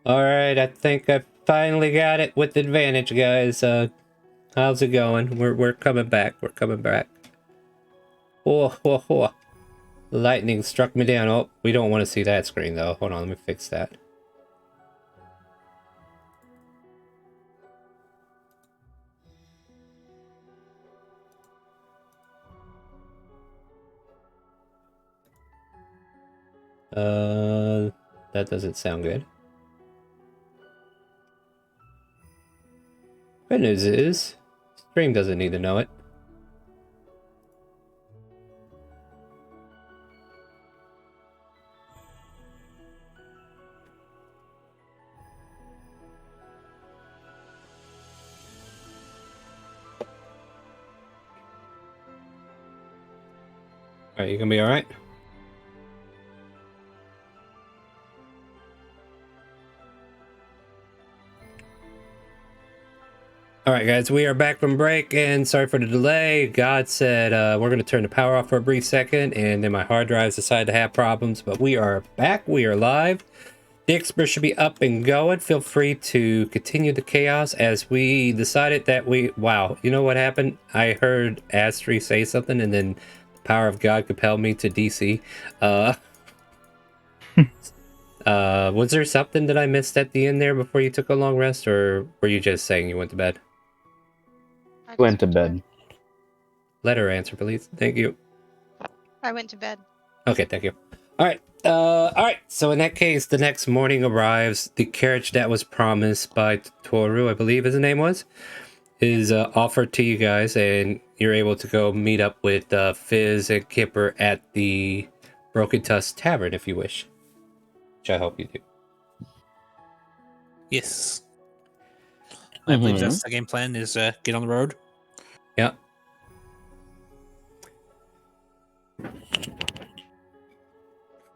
Alright, I think I finally got it with advantage, guys. How's it going? We're coming back. We're coming back. Oh, oh, oh. Lightning struck me down. Oh, we don't want to see that screen, though. Hold on, let me fix that. That doesn't sound good. Good news is, stream doesn't need to know it. Alright, you gonna be alright? Alright guys, we are back from break, and sorry for the delay. God said we're going to turn the power off for a brief second, and then my hard drives decided to have problems, but we are back, we are live. The Express should be up and going. Feel free to continue the chaos as we decided that wow, you know what happened? I heard Astri say something, and then the power of God compelled me to DC. Was there something that I missed at the end there before you took a long rest, or were you just saying you went to bed? Went to bed. Let her answer, please. Thank you. I went to bed. Okay, thank you. Alright, so in that case, the next morning arrives. The carriage that was promised by Toru, I believe his name was, is offered to you guys, and you're able to go meet up with Fizz and Kipper at the Broken Tusk Tavern if you wish. Which I hope you do. Yes. I believe that's the game plan, is get on the road. Yeah.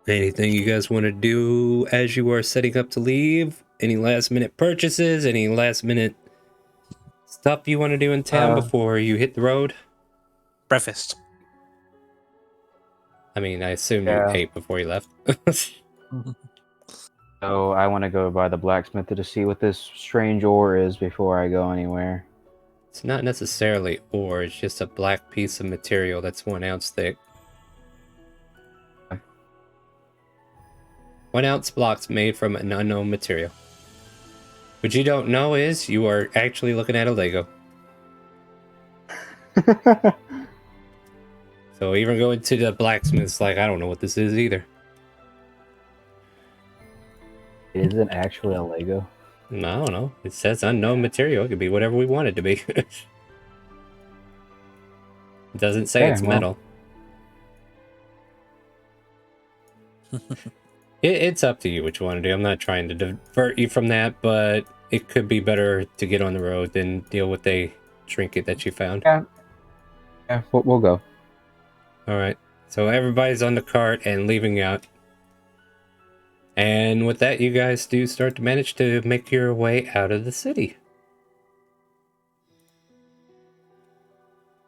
Anything you guys want to do as you are setting up to leave? Any last minute purchases? Any last minute stuff you want to do in town before you hit the road? Breakfast. I mean, I assume you ate before you left. So I want to go by the blacksmith to see what this strange ore is before I go anywhere. It's not necessarily ore, it's just a black piece of material that's 1 ounce thick. 1 ounce blocks made from an unknown material. What you don't know is you are actually looking at a Lego. So even going to the blacksmith's like, I don't know what this is either. It isn't actually a Lego. No, I don't know. It says unknown material. It could be whatever we want it to be. It doesn't say it's metal. It's up to you what you want to do. I'm not trying to divert you from that, but it could be better to get on the road than deal with a trinket that you found. Yeah, we'll go. Alright, so everybody's on the cart and leaving out. And with that, you guys do start to manage to make your way out of the city.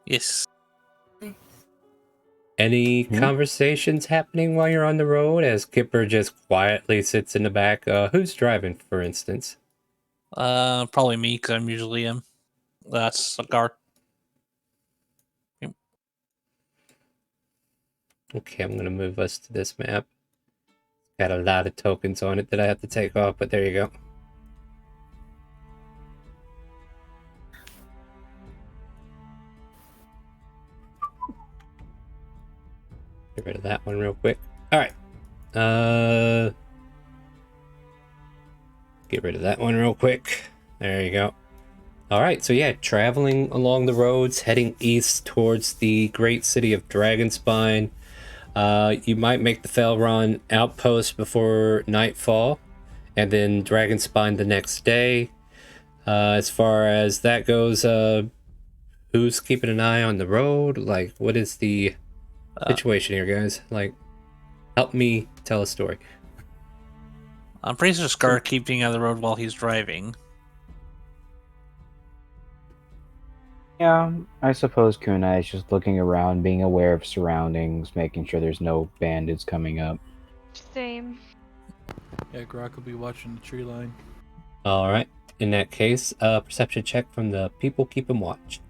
Yes. Any conversations happening while you're on the road as Kipper just quietly sits in the back? Who's driving, for instance? Probably me, because I'm usually that's a car. Okay, I'm going to move us to this map. Got a lot of tokens on it that I have to take off, but there you go. Get rid of that one real quick. Alright. Get rid of that one real quick. There you go. Alright, so yeah, traveling along the roads, heading east towards the great city of Dragonspine. You might make the Felron outpost before nightfall, and then Dragonspine the next day. As far as that goes, who's keeping an eye on the road? Like, what is the situation here, guys? Like, help me tell a story. I'm pretty sure Scar keeping on the road while he's driving. Yeah, I suppose Kunai is just looking around, being aware of surroundings, making sure there's no bandits coming up. Same. Yeah, Grok will be watching the tree line. All right. In that case, perception check from the people keeping watch.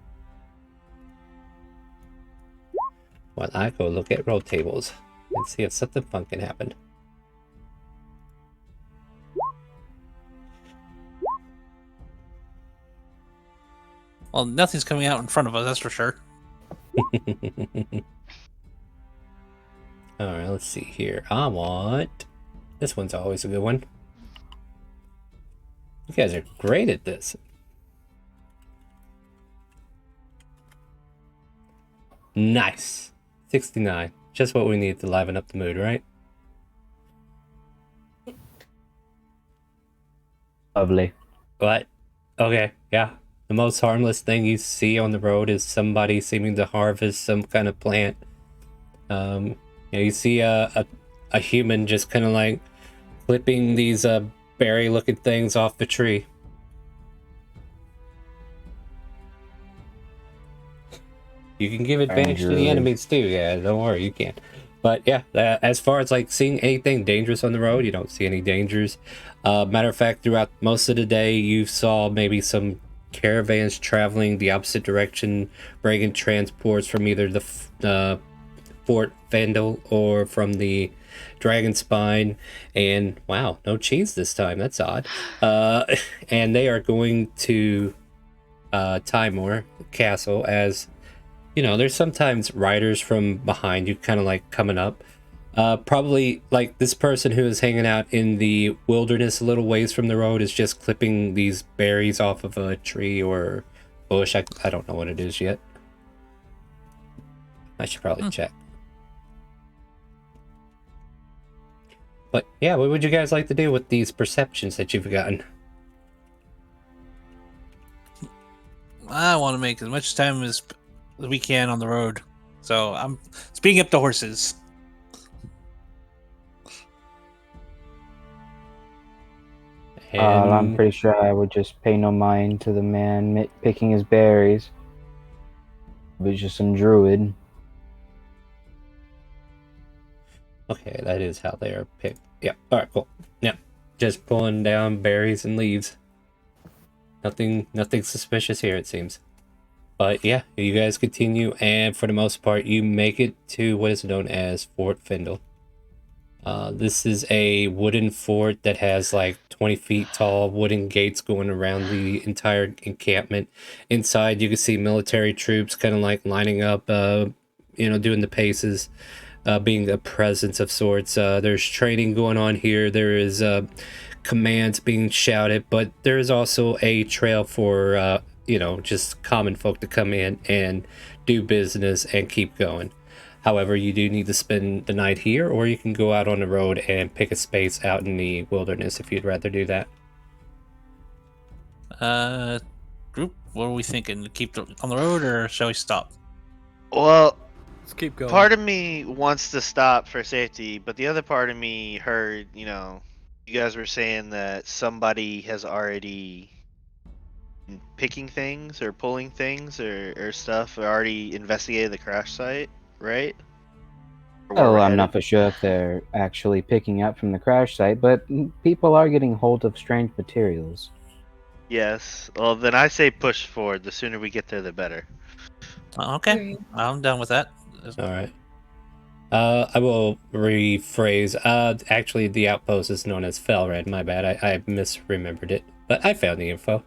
While I go look at roll tables and see if something fun can happen. Well, nothing's coming out in front of us, that's for sure. All right, let's see here. I want... This one's always a good one. You guys are great at this. Nice. 69. Just what we need to liven up the mood, right? Lovely. What? Okay, yeah. The most harmless thing you see on the road is somebody seeming to harvest some kind of plant. You see a human just kind of like clipping these berry-looking things off the tree. You can give advantage to the Dangerous. enemies too. Yeah, don't worry, you can. But yeah, as far as like seeing anything dangerous on the road, you don't see any dangers. Matter of fact, throughout most of the day, you saw maybe some caravans traveling the opposite direction, bringing transports from either the Fort Vandal or from the Dragon Spine. And wow, no cheese this time. That's odd. And they are going to Timor Castle as... You know, there's sometimes riders from behind you kind of like coming up. Probably like this person who is hanging out in the wilderness a little ways from the road is just clipping these berries off of a tree or bush. I don't know what it is yet. I should probably check. But yeah, what would you guys like to do with these perceptions that you've gotten? I want to make as much time as we can on the road. So I'm speeding up the horses. I'm pretty sure I would just pay no mind to the man picking his berries. It was just some druid. Okay, that is how they are picked. Yeah, alright, cool. Yeah, just pulling down berries and leaves. Nothing suspicious here, it seems. But yeah, you guys continue, and for the most part, you make it to what is known as Fort Findle. This is a wooden fort that has like 20 feet tall wooden gates going around the entire encampment. Inside, you can see military troops kind of like lining up, doing the paces, being a presence of sorts. There's training going on here. There is commands being shouted, but there is also a trail for just common folk to come in and do business and keep going. However, you do need to spend the night here, or you can go out on the road and pick a space out in the wilderness if you'd rather do that. Group, what are we thinking? Keep on the road, or shall we stop? Well, Let's keep going. part of me wants to stop for safety, but the other part of me heard, you guys were saying that somebody has already been picking things or pulling things or stuff, or already investigated the crash site, right? Or where Oh, we're I'm headed? not for sure if they're actually picking up from the crash site, but people are getting hold of strange materials. Yes. Well, then I say push forward. The sooner we get there, the better. Okay, I'm done with that. All right. I will rephrase. Actually, the outpost is known as Felred. My bad. I misremembered it, but I found the info.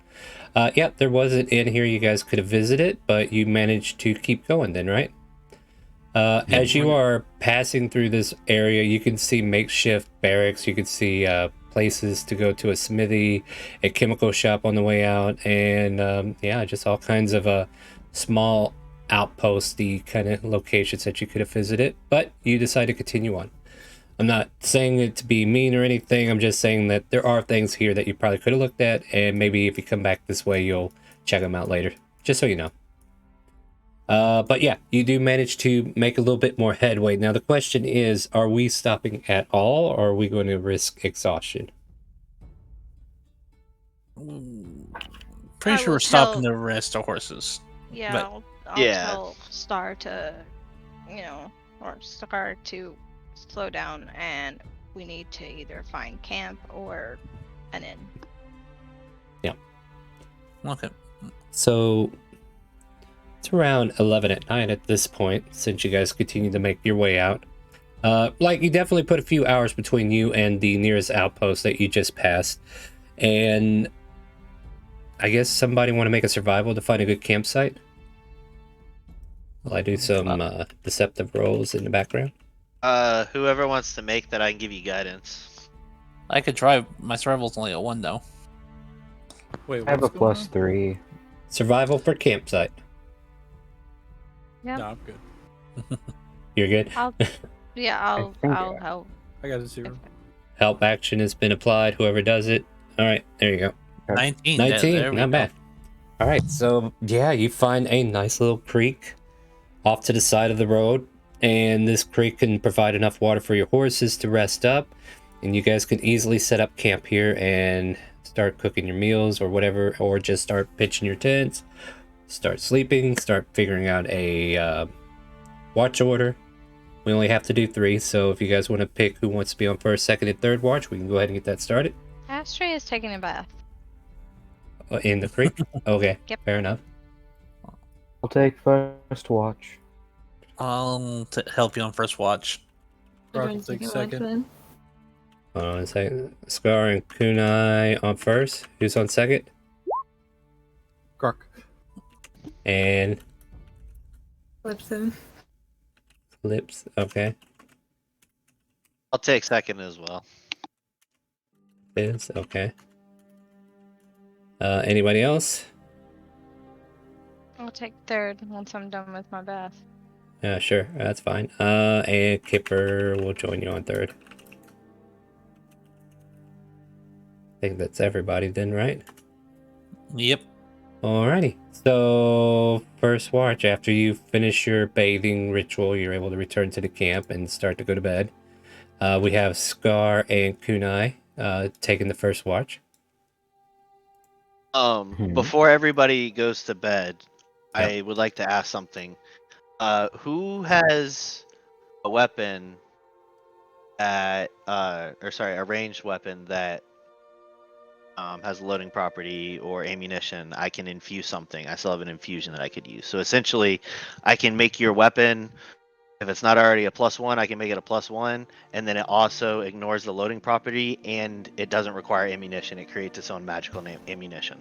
Yeah, there was an inn here you guys could have visited, but you managed to keep going then, right? As you are passing through this area, you can see makeshift barracks. You can see places to go to a smithy, a chemical shop on the way out, and just all kinds of small outposty kind of locations that you could have visited. But you decide to continue on. I'm not saying it to be mean or anything. I'm just saying that there are things here that you probably could have looked at, and maybe if you come back this way, you'll check them out later. Just so you know. But yeah, you do manage to make a little bit more headway. Now the question is, are we stopping at all, or are we going to risk exhaustion? Pretty I sure will we're stopping tell- to rest our horses. Yeah, But- I'll Yeah. tell Star to, or Scar to slow down and we need to either find camp or an inn. Okay. So it's around 11 at night at this point, since you guys continue to make your way out. Like, you definitely put a few hours between you and the nearest outpost that you just passed. And I guess somebody want to make a survival to find a good campsite? Will I do some deceptive rolls in the background? Whoever wants to make that, I can give you guidance. I could try. My survival's only a 1 though. Wait, I have a what's going +3. Survival for campsite. Yeah, on? No, I'm good. You're good? I'll think- help. I got a 0. Help action has been applied, whoever does it. All right, there you go. 19. 19, There we not go. bad. All right, so yeah, you find a nice little creek off to the side of the road, and this creek can provide enough water for your horses to rest up, and you guys can easily set up camp here and start cooking your meals or whatever, or just start pitching your tents, start sleeping, start figuring out a watch order. We only have to do 3, so if you guys want to pick who wants to be on first, second, and third watch, we can go ahead and get that started. Astray is taking a bath. In the creek? Okay, Yep. fair enough. I'll take first watch. I'll help you on first watch. Rock Everyone's will take taking watch second. then. Hold on a second. Scar and Kunai on first. Who's on second? Grok. And Flipson. Lips. Okay. I'll take second as well. Biz. Okay. Anybody else? I'll take third once I'm done with my bath. Yeah, sure. That's fine. And Kipper will join you on third. I think that's everybody then, right? Yep. Alrighty. So, first watch, after you finish your bathing ritual, you're able to return to the camp and start to go to bed. We have Scar and Kunai taking the first watch. Before everybody goes to bed, Yeah. I would like to ask something. Who has a weapon that, a ranged weapon that has a loading property or ammunition? I can infuse something. I still have an infusion that I could use. So essentially, I can make your weapon. If it's not already a +1, I can make it a +1, and then it also ignores the loading property, and it doesn't require ammunition. It creates its own magical ammunition.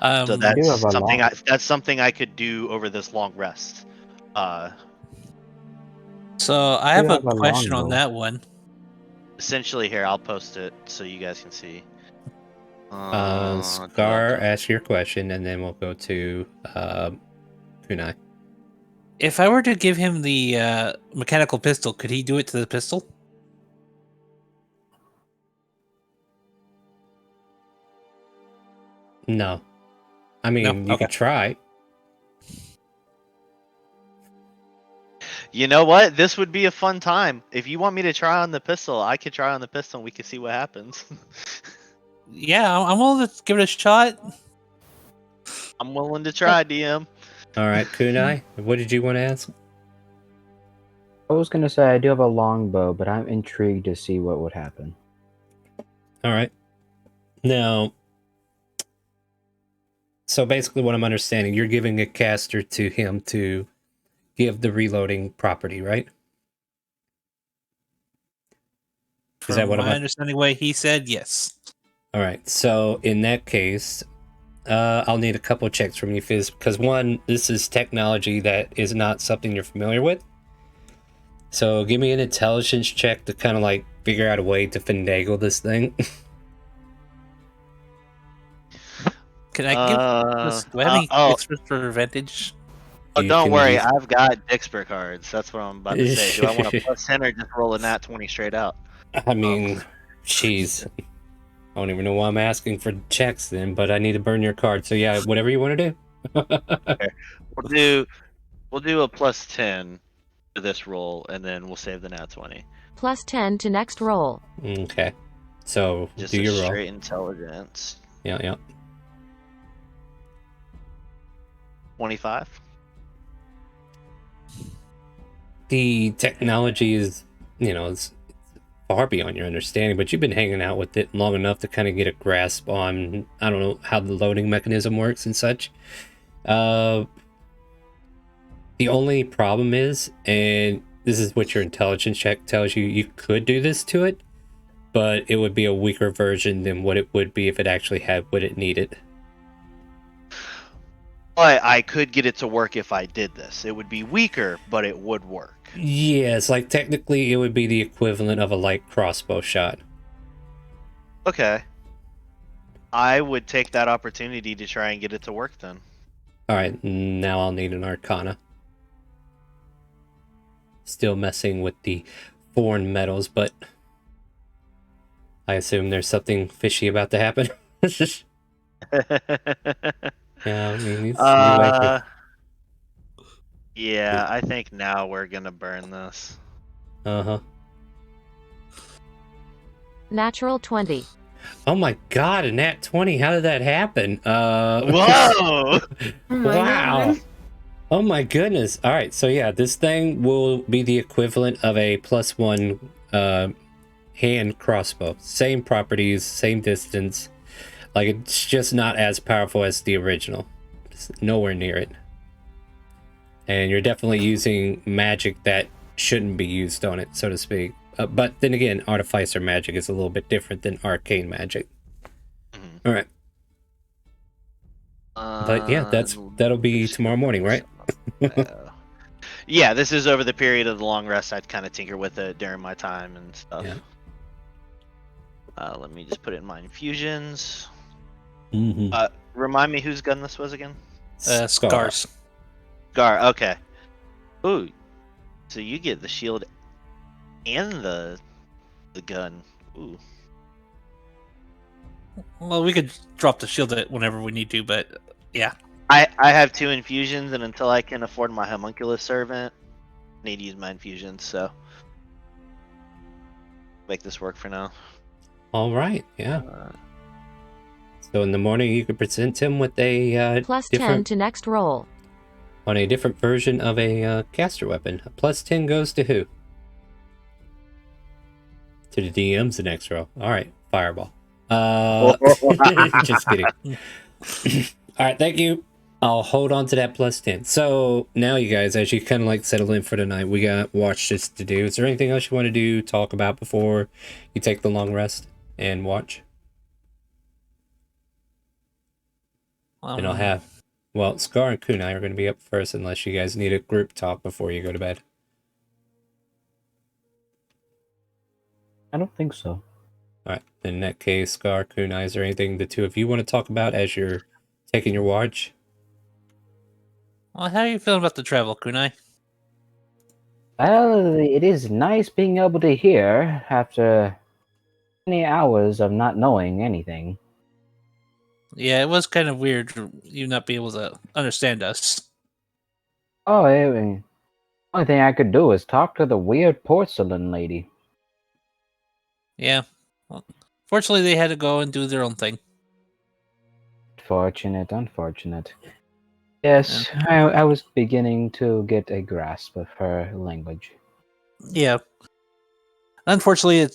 So do have that's a something. long- That's something I could do over this long rest. So I have a have a question on longbow. that one. Essentially, here I'll post it so you guys can see. Scar, ask your question, and then we'll go to Kunai. If I were to give him the mechanical pistol, could he do it to the pistol? No. I mean, No? you Okay. could try. You know what? This would be a fun time. If you want me to try on the pistol, I could try on the pistol and we could see what happens. Yeah, I'm willing to give it a shot. I'm willing to try, DM. All right, Kunai, what did you want to ask? I was gonna say I do have a longbow, but I'm intrigued to see what would happen. All right. Now, so basically what I'm understanding, you're giving a caster to him to give the reloading property, right? Is that From what my I'm... understanding way he said yes. All right. So in that case, I'll need a couple checks from you, Fizz, because one, this is technology that is not something you're familiar with. So give me an intelligence check to kind of like figure out a way to finagle this thing. Can I give? Do I have any extras for advantage? Oh, You don't can worry. use- I've got Dixper cards. That's what I'm about to say. Do I want a +10 or just roll a nat 20 straight out? I mean, jeez. I don't even know why I'm asking for checks then, but I need to burn your card. So yeah, whatever you want to do. We'll do a +10 to this roll, and then we'll save the nat 20. +10 to next roll. Okay. So Just do a your roll. straight intelligence. Yeah. 25. The technology is, it's far beyond your understanding, but you've been hanging out with it long enough to kind of get a grasp on, I don't know, how the loading mechanism works and such. The only problem is, and this is what your intelligence check tells you, you could do this to it, but it would be a weaker version than what it would be if it actually had what it needed. But I could get it to work if I did this. It would be weaker, but it would work. Yeah, it's like technically it would be the equivalent of a light crossbow shot. Okay. I would take that opportunity to try and get it to work then. Alright, now I'll need an Arcana. Still messing with the foreign metals, but I assume there's something fishy about to happen. Yeah, I mean, it's yeah, I think now we're gonna burn this. Uh-huh. Natural 20. Oh my god, a nat 20, how did that happen? Whoa! Oh my Wow. goodness. Oh my goodness. Alright, so yeah, this thing will be the equivalent of a +1 hand crossbow. Same properties, same distance. Like, it's just not as powerful as the original. It's nowhere near it. And you're definitely using magic that shouldn't be used on it, so to speak. But then again, artificer magic is a little bit different than arcane magic. All right. But yeah, that'll be tomorrow morning, right? Yeah, this is over the period of the long rest. I'd kind of tinker with it during my time and stuff. Yeah. Let me just put it in my infusions. Mm-hmm. Remind me whose gun this was again? Scars. Gar. Okay. Ooh. So you get the shield and the gun. Ooh. Well, we could drop the shield whenever we need to, but yeah. I have 2 infusions, and until I can afford my homunculus servant, I need to use my infusions. So make this work for now. All right, yeah. So in the morning, you could present him with a Plus 10 to next roll. on a different version of a caster weapon. A plus 10 goes to who? To the DM's the next row. All right, fireball. Just kidding. All right, thank you. I'll hold on to that plus 10. So now, you guys, as you kind of like settle in for the night, we got watch this to do. Is there anything else you want to do, talk about before you take the long rest and watch? And I'll have, well, Scar and Kunai are going to be up first unless you guys need a group talk before you go to bed. I don't think so. All right, in that case, Scar, Kunai, is there anything the two of you want to talk about as you're taking your watch? Well, how are you feeling about the travel, Kunai? Well, it is nice being able to hear after many hours of not knowing anything. Yeah, it was kind of weird you not be able to understand us. Oh, I mean, only thing I could do is talk to the weird porcelain lady. Yeah. Well, fortunately, they had to go and do their own thing. Unfortunate. Yes, I was beginning to get a grasp of her language. Yeah. Unfortunately,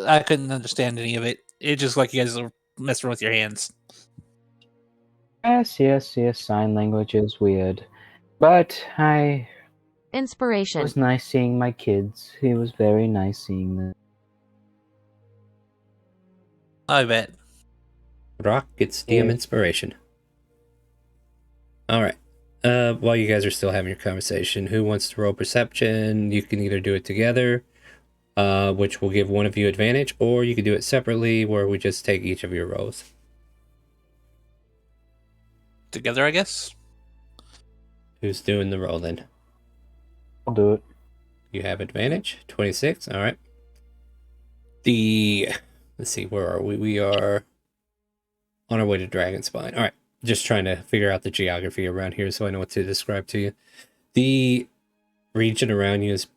I couldn't understand any of it. It's just like you guys are messing with your hands. Yes, sign language is weird. But it Inspiration. was nice seeing my kids. It was very nice seeing them. I bet. Rock gets DM Yeah. inspiration. All right. While you guys are still having your conversation, who wants to roll perception? You can either do it together, which will give one of you advantage, or you can do it separately, where we just take each of your rolls. Together, I guess? Who's doing the roll then? I'll do it. You have advantage. 26. All right. Let's see, where are we? We are on our way to Dragonspine. All right. Just trying to figure out the geography around here so I know what to describe to you. The region around you is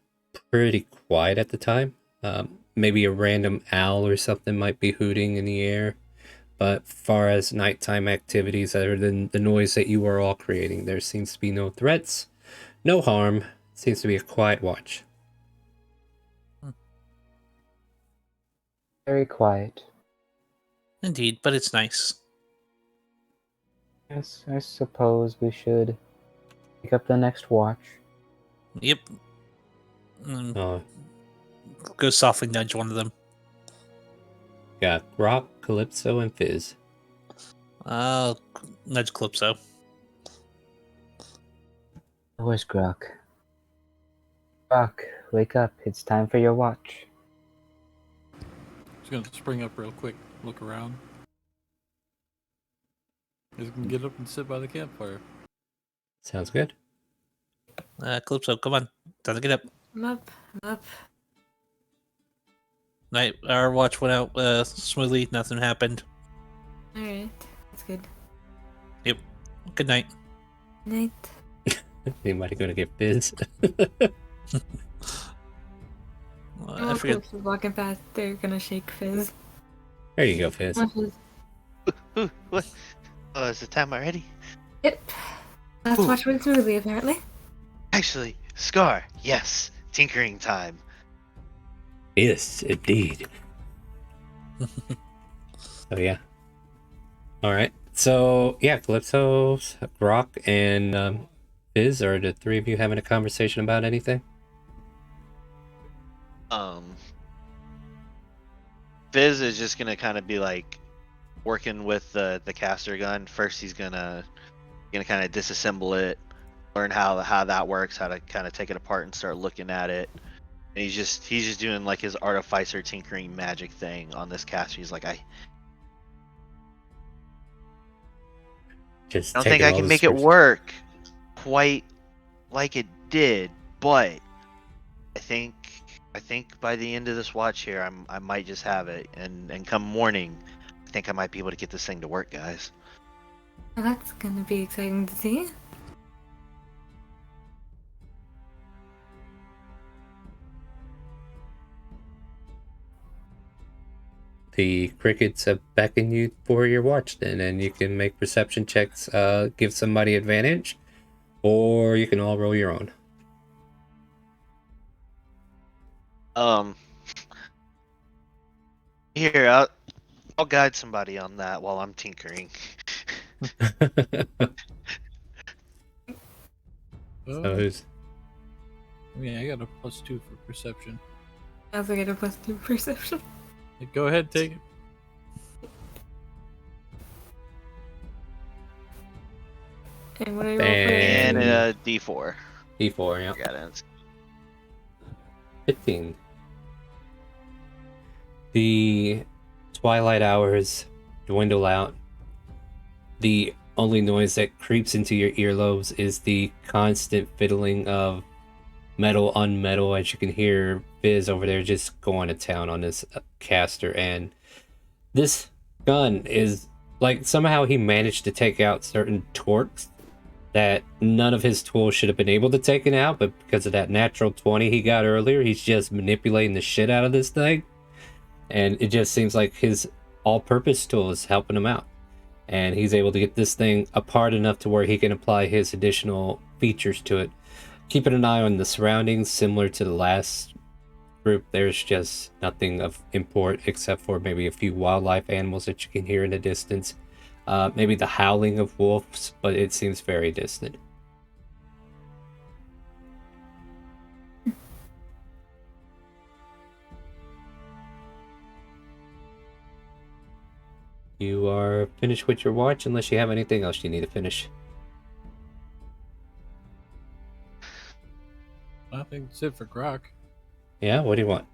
pretty quiet at the time. Maybe a random owl or something might be hooting in the air. But far as nighttime activities, other than the noise that you are all creating, there seems to be no threats, no harm. It seems to be a quiet watch. Very quiet. Indeed, but it's nice. Yes, I suppose we should pick up the next watch. Yep. Mm, Oh, go softly nudge one of them. got Rock, Calypso, and Fizz. I'll nudge Calypso. Where's Grok? Grok, wake up. It's time for your watch. Just gonna spring up real quick, look around. Just gonna get up and sit by the campfire. Sounds good. Calypso, come on. Time to get up. I'm up. I'm up. Night. Our watch went out smoothly. Nothing happened. Alright. That's good. Good night. Night. Anybody gonna get Fizz? I forget. Calypso's walking past. They're gonna shake Fizz. There you go, Fizz. Come on, Fizz. Ooh, what? Oh, is the time already? Yep. Last Ooh. watch went smoothly, apparently. Actually, Scar, yes, tinkering time. Yes, indeed. Oh yeah. All right. So yeah, Calypso, Rock, and Fizz, are the three of you having a conversation about anything? Fizz is just gonna kind of be like working with the caster gun. First, he's gonna kind of disassemble it, learn how that works, how to kind of take it apart and start looking at it. And he's just doing like his artificer tinkering magic thing on this caster. He's like, I Just don't taking think I all can the make it scripts. work quite like it did, but I think by the end of this watch here, I might just have it, and come morning, I think I might be able to get this thing to work, guys. Well, that's gonna be exciting to see. The crickets have beckoned you for your watch then, and you can make perception checks, give somebody advantage, or you can all roll your own. Here, I'll guide somebody on that while I'm tinkering. So Oh, who's yeah, I got a +2 for perception. I also get a +2 perception. Yeah, go ahead, take it. And what do I roll for And it? a D4. D4, yeah. Got it. 15. The twilight hours dwindle out. The only noise that creeps into your earlobes is the constant fiddling of metal on metal, as you can hear Fizz over there just going to town on this caster. And this gun is like, somehow he managed to take out certain torques that none of his tools should have been able to take it out, but because of that natural 20 he got earlier, he's just manipulating the shit out of this thing. And it just seems like his all-purpose tool is helping him out. And he's able to get this thing apart enough to where he can apply his additional features to it. Keeping an eye on the surroundings, similar to the last group, there's just nothing of import except for maybe a few wildlife animals that you can hear in the distance. Maybe the howling of wolves, but it seems very distant. You are finished with your watch, unless you have anything else you need to finish. I think that's it for Grok. Yeah, what do you want?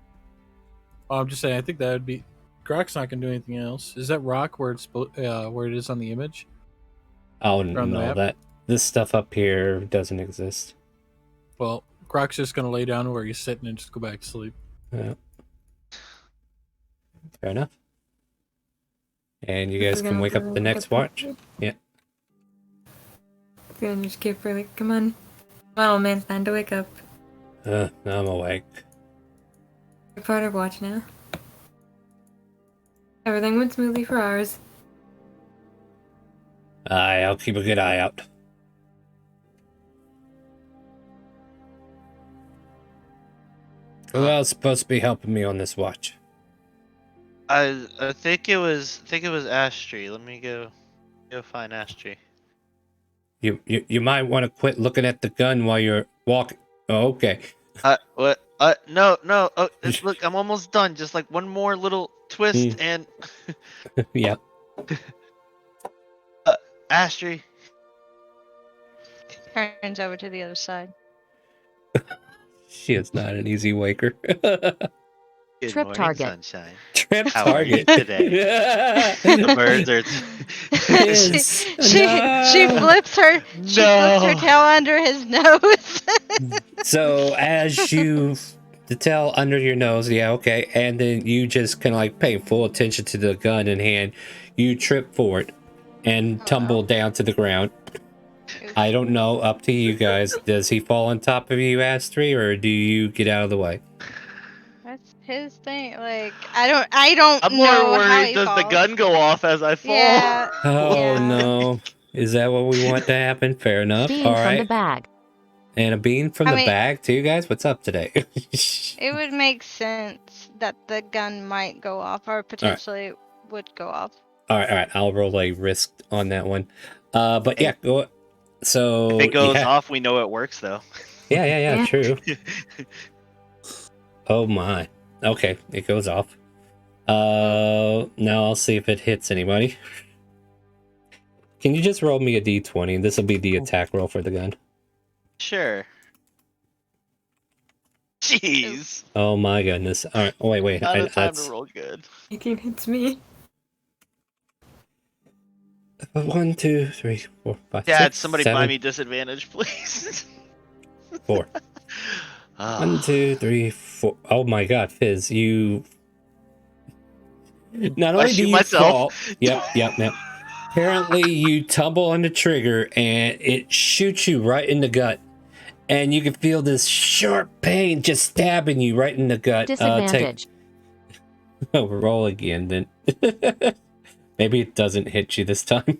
Oh, I'm just saying, I think that would be. Grok's not gonna do anything else. Is that rock where where it is on the image? Oh on the no, map? that this stuff up here doesn't exist. Well, Grok's just gonna lay down where he's sitting and just go back to sleep. Yeah. Fair enough. And you guys can wake up the next watch. Yeah. Gonna just keep her like, come on. Come on, old man, it's time to wake up. I'm awake. You're part of watch now. Everything went smoothly for ours. Aye, I'll keep a good eye out. Who else is supposed to be helping me on this watch? I think it was Astri. Let me go find Astri. You might want to quit looking at the gun while you're walking. Oh, okay. What? No. Oh, look, I'm almost done. Just like one more little twist and Yeah. Astri. Turns over to the other side. She is not an easy waker. Good Trip morning, target. sunshine. Trip How are you target today? The birds are. She flips her tail under his nose. So as you the tail under your nose, yeah, okay, and then you just kind of like pay full attention to the gun in hand. You trip forward and tumble down to the ground. I don't know. Up to you guys. Does he fall on top of you, Astri, or do you get out of the way? That's his thing. Like I don't I'm more know how worried. he Does the falls. gun go off as I fall? Yeah. Oh Yeah. no. Is that what we want to happen? Fair enough. Bean All from the right. bag. And a bean from I the mean- bag too, guys. What's up today? It would make sense that the gun might go off or potentially would go off. All right. I'll roll a risk on that one. But yeah, go. So If it goes yeah. off, we know it works though. Yeah, Yeah. true. Oh my. Okay, it goes off. Now I'll see if it hits anybody. Can you just roll me a d20? This will be the attack roll for the gun. Sure. Jeez. Oh my goodness. All right. Oh, wait. Not a time That's to roll good. It's me. 1, 2, 3, 4, 5, Dad, 6, somebody 7, buy me disadvantage, please. 4. Ah. 1, 2, 3, 4. Oh my God, Fizz, you. Not I only do shoot you myself. fall. Yep. Apparently, you tumble on the trigger and it shoots you right in the gut, and you can feel this sharp pain just stabbing you right in the gut. Disadvantage. Roll again, then. Maybe it doesn't hit you this time.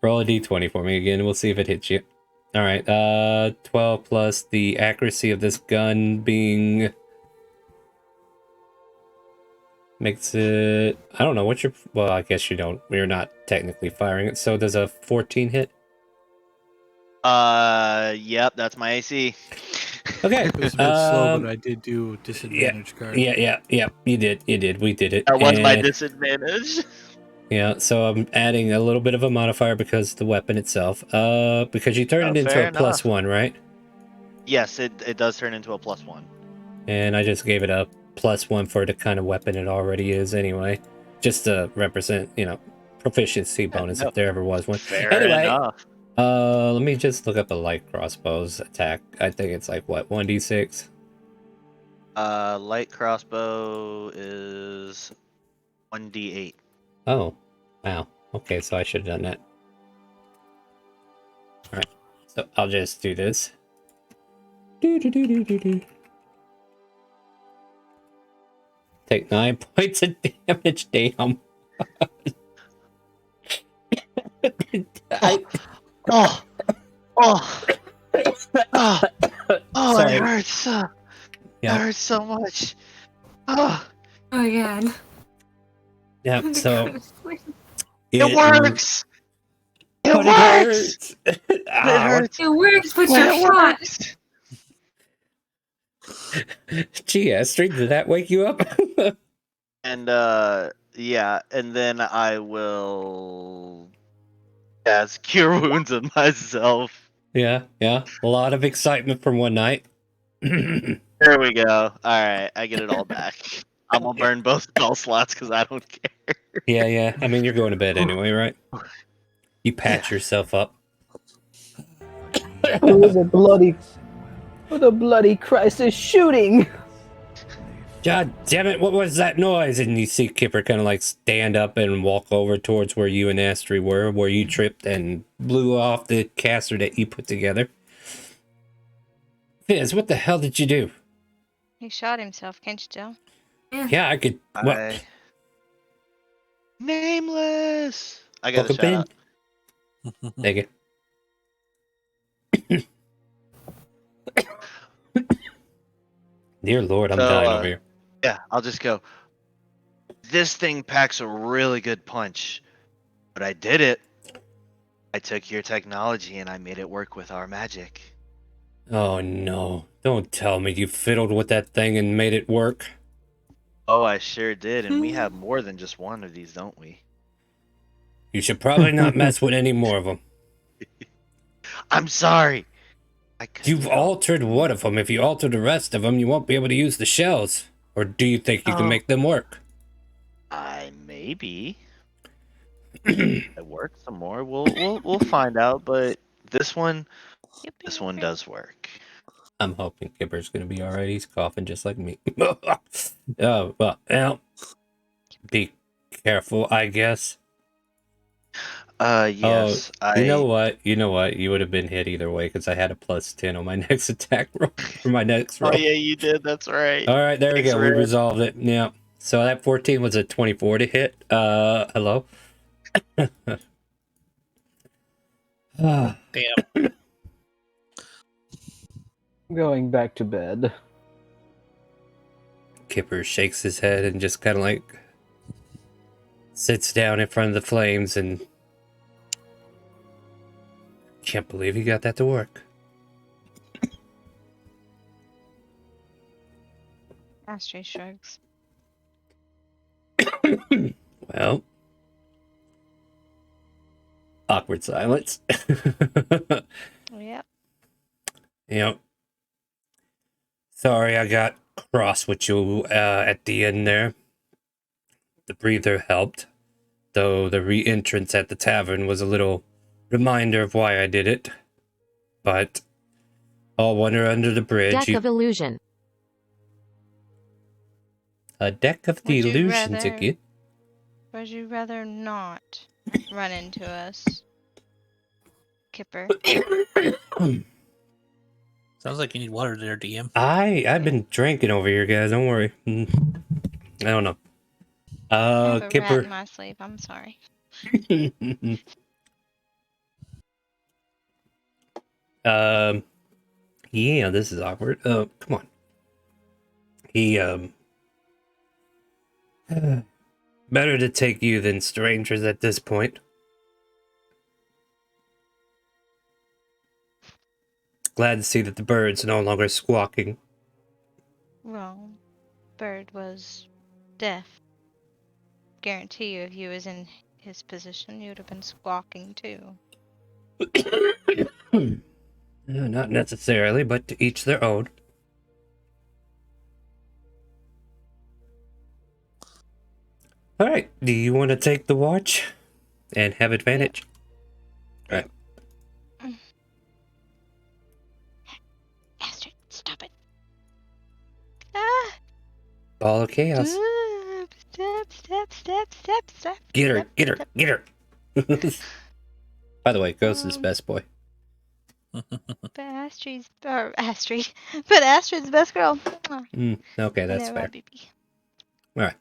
Roll a d20 for me again. We'll see if it hits you. All right. 12 plus the accuracy of this gun being makes it. I don't know what your. Well, I guess you don't. You're not technically firing it. So does a 14 hit? Yep, that's my AC. Okay. It was a bit slow, but I did do disadvantage card. Yeah. You did. We did it. That was my And- disadvantage. Yeah, so I'm adding a little bit of a modifier because of the weapon itself. Because you turn it into fair a +1, right? Yes, it does turn into a +1. And I just gave it a +1 for the kind of weapon it already is anyway. Just to represent, proficiency bonus no. if there ever was one. Fair Anyway, enough. let me just look up the light crossbow's attack. I think it's like, what, 1d6? Light crossbow is 1d8. Oh, wow. Okay, so I should have done that. Alright, so I'll just do this. Take 9 points of damage, damn. Oh, Sorry. it hurts. It Yeah. hurts so much. Oh, Oh my god. Yeah, so it works. It But works. it hurts. It Ah, hurts. It works, but It you're shot. works. Gee, Astrid, did that wake you up? And yeah, and then I will cure wounds on myself. Yeah. A lot of excitement from one night. There we go. All right, I get it all back. I'm gonna burn both spell slots because I don't care. Yeah. I mean, you're going to bed anyway, right? You patch yourself up. Who the bloody Christ is shooting? God damn it, what was that noise? And you see Kipper kind of like stand up and walk over towards where you and Astrid were, where you tripped and blew off the caster that you put together. Fizz, what the hell did you do? He shot himself, can't you tell? Yeah, I could. What? Nameless. I got a Welcome shout in. out. Take it. Dear Lord, I'm So, dying over here. Yeah, I'll just go. This thing packs a really good punch, but I did it. I took your technology and I made it work with our magic. Oh no. Don't tell me you fiddled with that thing and made it work. Oh, I sure did, and we have more than just one of these, don't we? You should probably not mess with any more of them. I'm sorry. I couldn't You've help. altered one of them. If you alter the rest of them, you won't be able to use the shells. Or do you think you can Oh. make them work? Maybe. I work some more. We'll find out. But this one does work. I'm hoping Kipper's gonna be alright. He's coughing just like me. Oh, well, be careful, I guess. Yes. You know what? You would have been hit either way because I had a +10 on my next attack roll. For my next roll. Oh yeah, you did. That's right. Alright, there we Thanks, go. We Red. resolved it. Yeah. So that 14 was a 24 to hit. Hello? Ah. Damn. Going back to bed. Kipper shakes his head and just kind of like sits down in front of the flames and can't believe he got that to work. Astray shrugs. Well, awkward silence. Yep. Yep. Sorry I got cross with you at the end there. The breather helped, though the re-entrance at the tavern was a little reminder of why I did it. But all wonder under the bridge. Deck of illusion. A deck of the Would you illusions rather- again. Would you rather not run into us, Kipper? Sounds like you need water there, DM. I've been drinking over here, guys. Don't worry. I don't know. I have a rat Kipper. in my sleep. I'm sorry. Yeah, this is awkward. Come on. He better to take you than strangers at this point. Glad to see that the bird's no longer squawking. Well, Bird was deaf. Guarantee you, if you was in his position, you would have been squawking too. Not necessarily, but to each their own. All right, do you want to take the watch and have advantage? All right. Astrid, stop it. Ah! Ball of chaos. Step. Get her, step, get her, step. get her. By the way, Ghost is best boy. But Astrid's best girl. Mwah. Okay, that's I know, fair. BB. All right.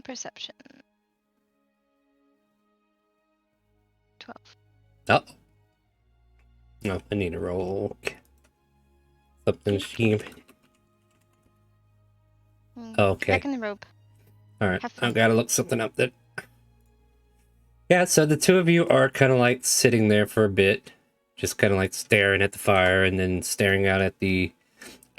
Perception. 12. Oh. No, I need to roll. Something cheap. Okay. Back in the rope. All right. Have fun. I've got to look something up then. Yeah, so the two of you are kind of like sitting there for a bit, just kind of like staring at the fire and then staring out at the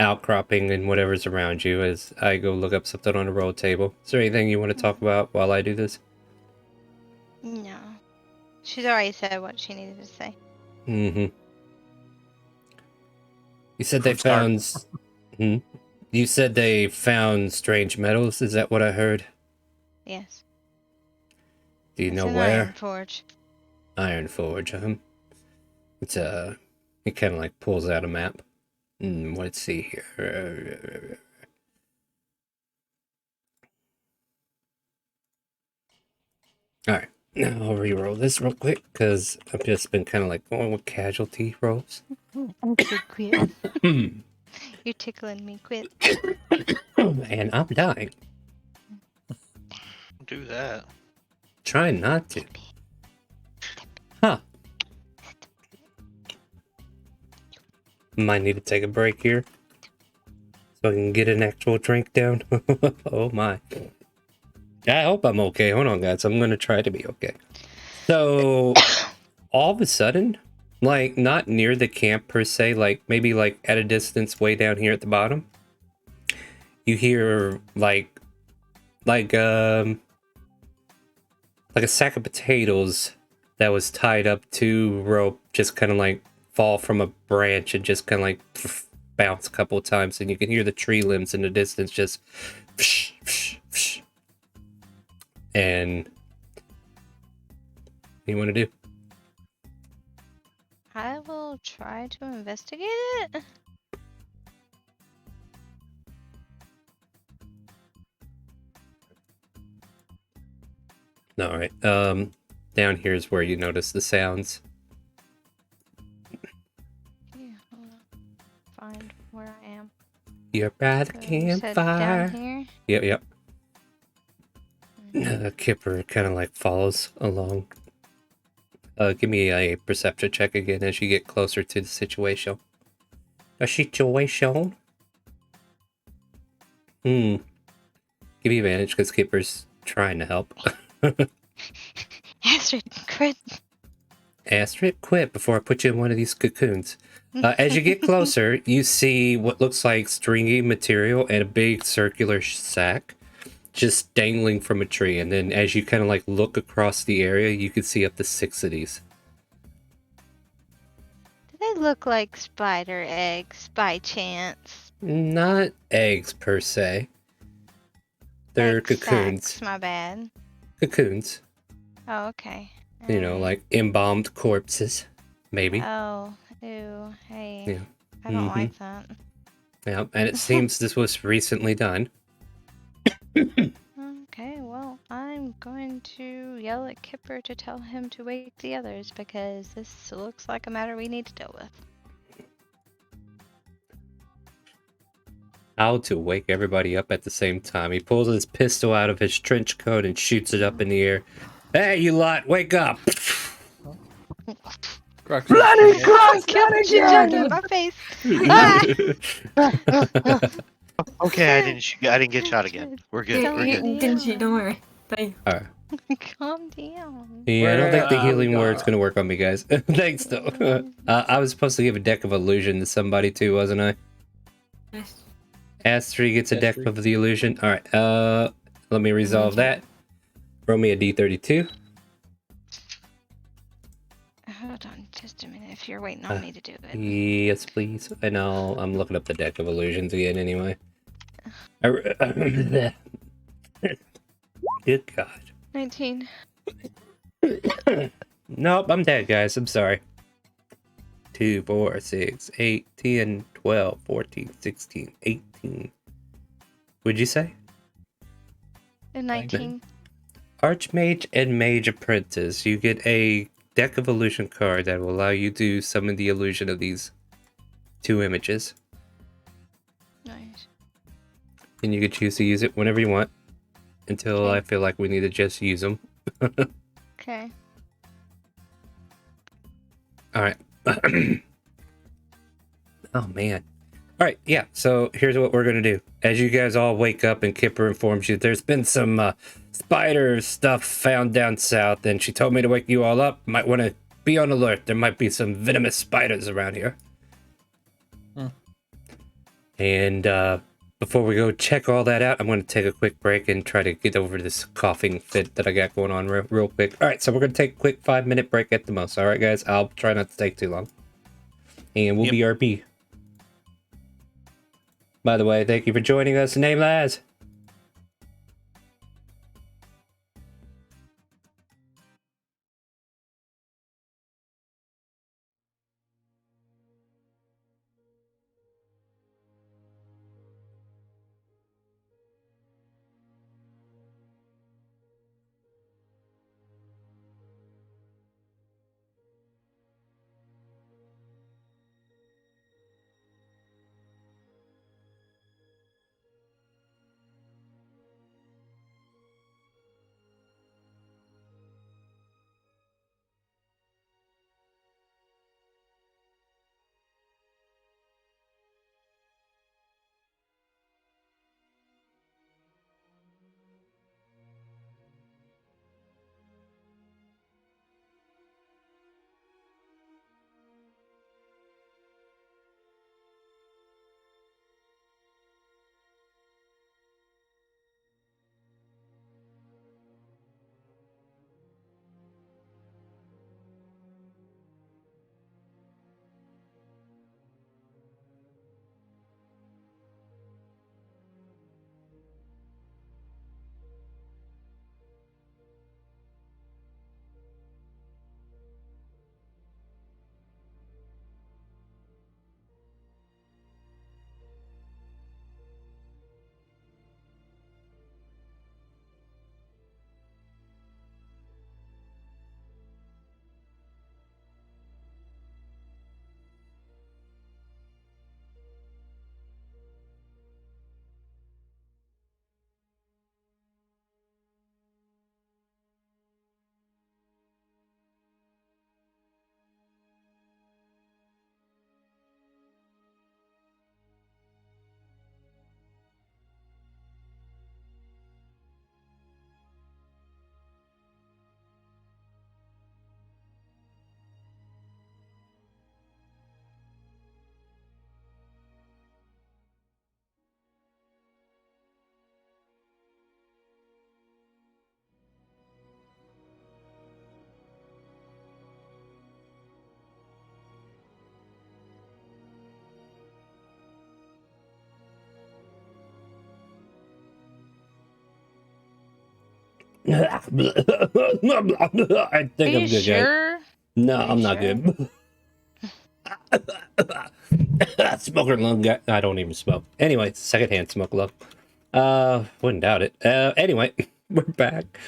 outcropping and whatever's around you as I go look up something on the roll table. Is there anything you want to talk about while I do this? No. She's already said what she needed to say. Mm-hmm. You said they Start. found... Hmm? You said they found strange metals, is that what I heard? Yes. Do you It's know an where? Iron Forge. Iron Forge, It's it kind of like pulls out a map. Let's see here. All right, now I'll re-roll this real quick because I've just been kind of like going with casualty rolls. Okay, quit. And You're tickling me. Quit. I'm dying. Don't do that. Trying not to. Huh. Might need to take a break here. so I can get an actual drink down. Oh my. I hope I'm okay. Hold on, guys. I'm gonna try to be okay. So, all of a sudden, like, not near the camp per se, like, maybe, like, at a distance way down here at the bottom, you hear, like, like a sack of potatoes that was tied up to rope just kind of, like, fall from a branch and just kind of, like, bounce a couple of times, and you can hear the tree limbs in the distance just and what do you want to do? I will try to investigate it. All right. Down here is where you notice the sounds. Yeah, hold on. Find where I am. You're by the So you said down campfire. here? Yep. Kipper kind of like follows along. Give me a perception check again as you get closer to the situation. A situation? Give you advantage because Kipper's trying to help. Astrid, crit. Astrid, quit before I put you in one of these cocoons. As you get closer, you see what looks like stringy material and a big circular sack just dangling from a tree. And then as you kind of like look across the area, you can see up to 6 of these. Do they look like spider eggs by chance? Not eggs per se. They're Egg cocoons. Sacks, my bad. Cocoons. Oh, okay. You know, Alright. like embalmed corpses, maybe. Oh, ew, hey. Yeah. I don't like that. Yeah, and it seems this was recently done. Okay, well, I'm going to yell at Kipper to tell him to wake the others because this looks like a matter we need to deal with. How to wake everybody up at the same time. He pulls his pistol out of his trench coat and shoots it up in the air. Hey, you lot, wake up! Bloody Kipper, she jumped in my face! Ah! Okay, I didn't get shot again. We're good. Don't We're get good. me. Didn't you? Don't worry. Bye. Alright. Calm down. Yeah, I don't think the Where healing we word's go? gonna work on me, guys. Thanks, though. I was supposed to give a deck of illusion to somebody, too, wasn't I? Yes. Astrid gets a deck Astrid. of the illusion. Alright, let me resolve that. Roll me a d32. Hold on just a minute if you're waiting on me to do it. Yes, please. And I'm looking up the deck of illusions again anyway. Good God. 19. Nope, I'm dead, guys. I'm sorry. 2, 4, 6, 8, 10, 12, 14, 16, 18. What'd you say? 19. Archmage and Mage Apprentice. You get a deck of illusion card that will allow you to summon the illusion of these 2 images. Nice. And you can choose to use it whenever you want until Okay. I feel like we need to just use them. Okay. All right. Oh, man. All right, yeah, so here's what we're going to do. As you guys all wake up and Kipper informs you there's been some spider stuff found down south, and she told me to wake you all up. Might want to be on alert. There might be some venomous spiders around here. And before we go check all that out, I'm going to take a quick break and try to get over this coughing fit that I got going on real quick. All right, so we're going to take a quick 5-minute break at the most. All right, guys, I'll try not to take too long. And we'll be RP. By the way, thank you for joining us. Name Laz. I Are think you I'm good, guys. sure? No, Are you I'm not sure? good. Smoker lung guy. I don't even smoke. Anyway, secondhand smoke lung. Wouldn't doubt it. Anyway, we're back.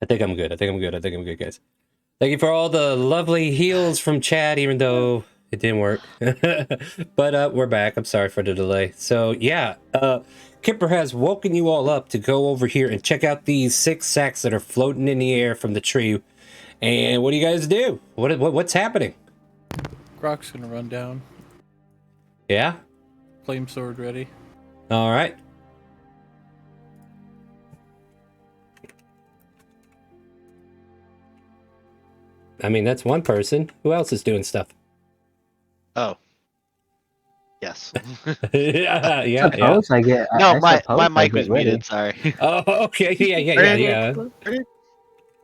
I think I'm good. I think I'm good. I think I'm good, guys. Thank you for all the lovely heals from chat, even though it didn't work. But we're back. I'm sorry for the delay. So yeah, Kipper has woken you all up to go over here and check out these 6 sacks that are floating in the air from the tree. And what do you guys do? What's happening? Grok's gonna run down. Yeah? Flame sword ready. All right. I mean, that's one person. Who else is doing stuff? Oh. Yes. yeah. Suppose I get. No, I my suppose I mic get was ready. muted. Sorry. Oh, okay. Yeah. Yeah,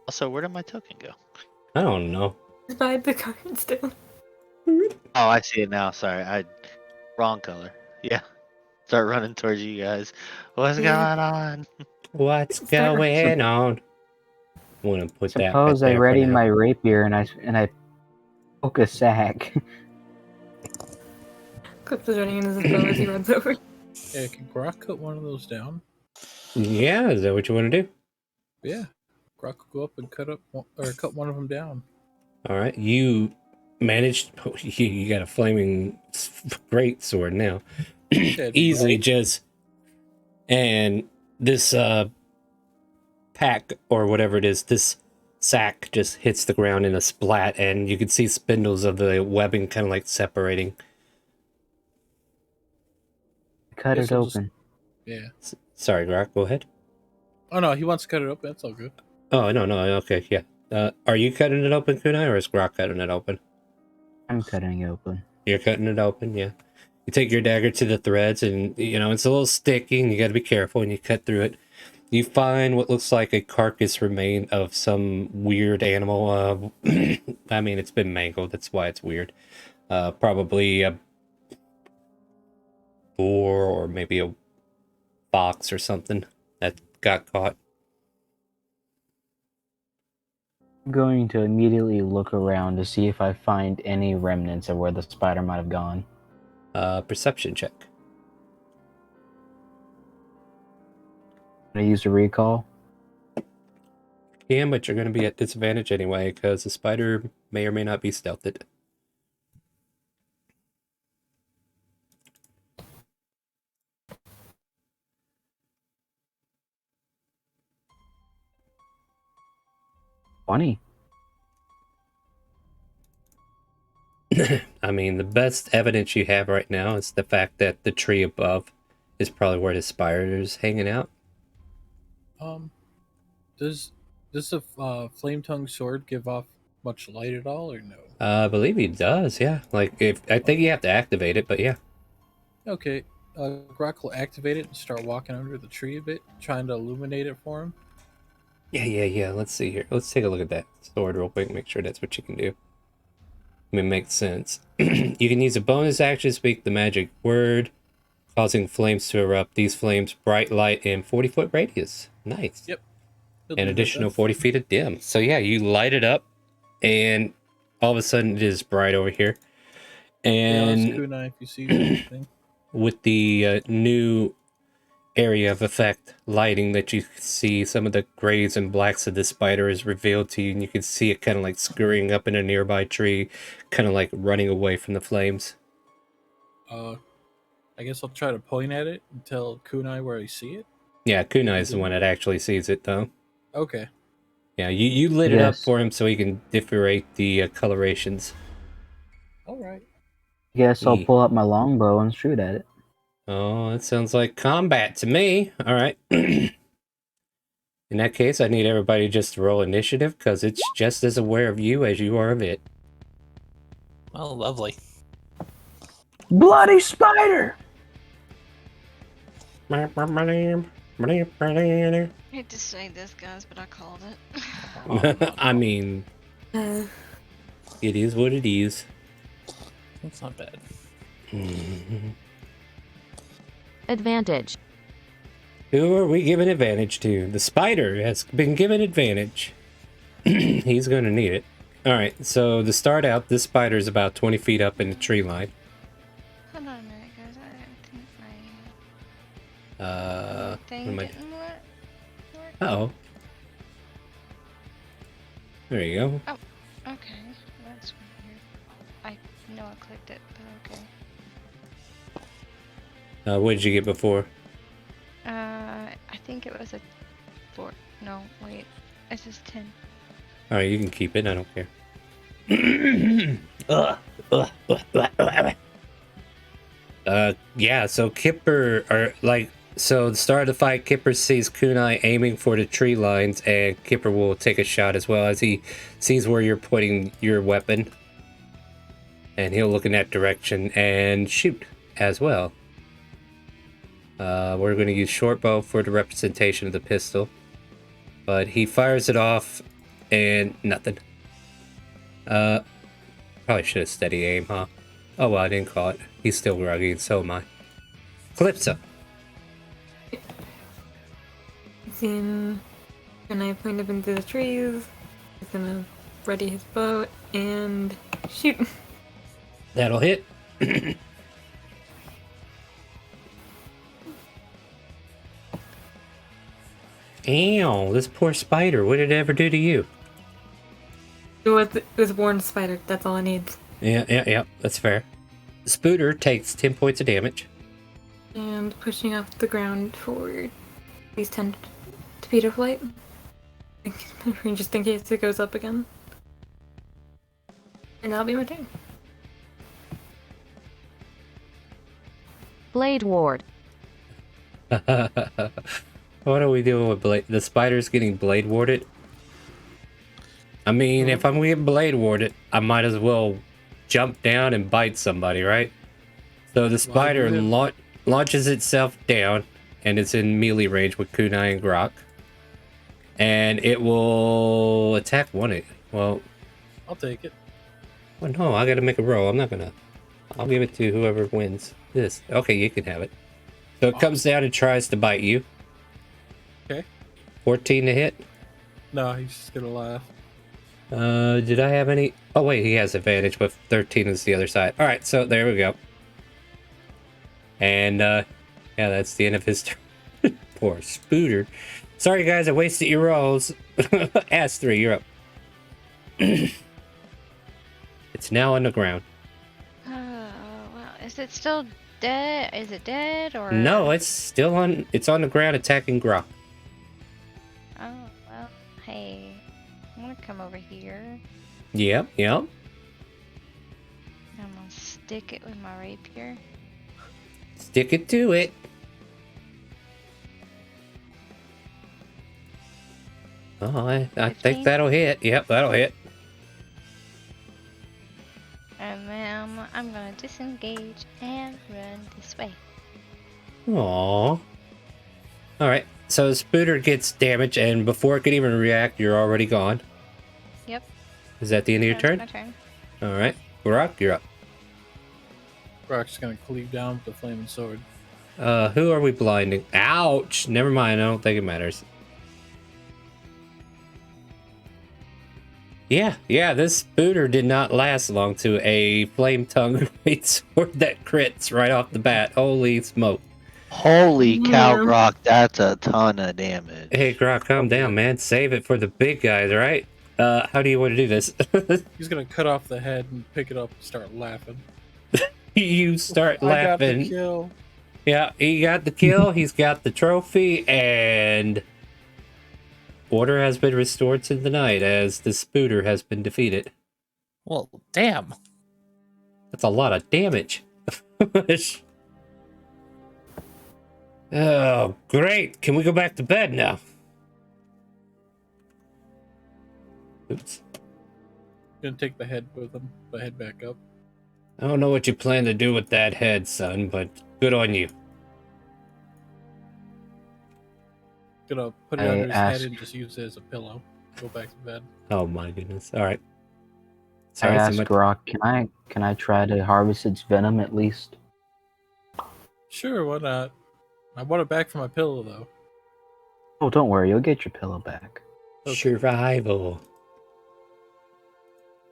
Also, where did my token go? I don't know. just buy the card still. Oh, I see it now. Sorry, wrong color. Yeah. Start running towards you guys. What's Yeah. going on? What's Start going on? I'm gonna put that right Suppose I there for ready now. my rapier and I poke a sack. Clip is running into his bow as he runs over. Yeah, can Grok cut one of those down? Yeah, is that what you want to do? Yeah. Grok will go up and cut one of them down. All right, you managed. You got a flaming great sword now. Yeah, Easily just, and this pack or whatever it is, this sack just hits the ground in a splat, and you can see spindles of the webbing kind of like separating. Cut Guess it I'll just- open. Yeah. Sorry, Grok, go ahead. Oh no, he wants to cut it open. That's all good. Oh no, okay, yeah. Are you cutting it open, Kunai, or is Grok cutting it open? I'm cutting it open. You're cutting it open, yeah. You take your dagger to the threads, and it's a little sticky, and you got to be careful. And you cut through it. You find what looks like a carcass remain of some weird animal. I mean, it's been mangled. That's why it's weird. Probably a boar or maybe a fox or something that got caught. I'm going to immediately look around to see if I find any remnants of where the spider might have gone. Perception check. I use a recall. Yeah, but you're going to be at disadvantage anyway, because the spider may or may not be stealthed. Funny. I mean, the best evidence you have right now is the fact that the tree above is probably where the spider is hanging out. Does the flame tongue sword give off much light at all, or no? I believe he does, yeah. Like, I think you have to activate it, but yeah. Okay. Grok will activate it and start walking under the tree a bit, trying to illuminate it for him. Yeah. Let's see here. Let's take a look at that sword real quick, make sure that's what you can do. I mean, it makes sense. You can use a bonus action to speak the magic word, causing flames to erupt. These flames bright light in 40-foot radius. Nice. Yep. An additional 40 feet of dim. So yeah, you light it up, and all of a sudden it is bright over here. And yeah, kunai if you see anything. With the new area of effect lighting that you see, some of the grays and blacks of the spider is revealed to you, and you can see it kind of like scurrying up in a nearby tree, kind of like running away from the flames. I guess I'll try to point at it and tell kunai where I see it. Yeah, Kunai is the one that actually sees it, though. Okay. Yeah, you lit it up Yes. for him so he can differentiate the colorations. All right. Guess I'll Yeah. pull out my longbow and shoot at it. Oh, that sounds like combat to me. All right. In that case, I need everybody just to roll initiative, because it's just as aware of you as you are of it. Oh, lovely. Bloody spider! I hate to say this, guys, but I called it. Oh, no, I mean, it is what it is. that's not bad. Advantage. Who are we giving advantage to? The spider has been given advantage. He's going to need it. All right, so to start out, this spider is about 20 feet up in the tree line. Hold on a minute, guys. I think my What thing am I? didn't work. Uh-oh. There you go. Okay, that's weird. I know I clicked it, but okay. What did you get before? I think it was a 4. No, wait. It's just 10. All right, you can keep it. I don't care. Yeah, so Kipper, so the start of the fight, Kipper sees Kunai aiming for the tree lines, and Kipper will take a shot as well as he sees where you're pointing your weapon. And he'll look in that direction and shoot as well. We're going to use short bow for the representation of the pistol. But he fires it off, and nothing. Probably should have steady aim, huh? Oh well, I didn't call it. He's still groggy, and so am I. Calypso. Seeing and I point up into the trees. He's gonna ready his bow and shoot. That'll hit. Ow, this poor spider. What did it ever do to you? It was born spider. That's all it needs. Yeah. That's fair. The Spooter takes 10 points of damage. And pushing off the ground for at least 10 feet of flight. Just in case it goes up again. And that'll be my turn. Blade Ward. What are we doing with blade? The spider's getting blade warded? I mean, if I'm gonna get blade warded, I might as well jump down and bite somebody, right? So the spider launches itself down, and it's in melee range with Kunai and Grok. And it will attack one of you. Well, I'll take it. well, no, I gotta make a roll. I'm not gonna. I'll give it to whoever wins this. Okay, you can have it. So it comes down and tries to bite you. Okay. 14 to hit. No, he's just gonna laugh. Did I have any? Oh wait, he has advantage, but 13 is the other side. All right, so there we go. And yeah, that's the end of his turn. Poor Spooter. Sorry guys, I wasted your rolls. Ass 3, you're up. It's now on the ground. Oh, well, is it still dead? Is it dead or? No, it's still on. It's on the ground attacking Grok. Oh, well, hey. I'm gonna come over here. Yep. I'm gonna stick it with my rapier. Stick it to it. Oh, I think 15? that'll hit. Yep, that'll hit. And then I'm gonna disengage and run this way. Aww. Alright, so Spooter gets damage, and before it can even react, you're already gone. Yep. Is that the end of your That's turn? my turn. Alright, Grok, you're up. Rock's gonna cleave down with the flaming sword. Who are we blinding? Ouch! Never mind, I don't think it matters. Yeah, this Spooter did not last long to a flame tongue great sword that crits right off the bat. Holy smoke. Holy cow, Yeah. Grok, that's a ton of damage. Hey, Grok, calm down, man. Save it for the big guys, right? How do you want to do this? He's gonna cut off the head and pick it up and start laughing. You start I got the laughing. kill. Yeah, he got the kill, he's got the trophy, and order has been restored to the night as the Spooter has been defeated. Well, damn. That's a lot of damage. Oh, great. Can we go back to bed now? Oops. Gonna take the head with him, but head back up. I don't know what you plan to do with that head, son, but good on you. Gonna put it I under his asked- head and just use it as a pillow. Go back to bed. Oh my goodness. All right. I Sorry so asked much. Grok, can I try to harvest its venom at least? Sure, why not? I want it back for my pillow though. Oh, don't worry, you'll get your pillow back. Survival.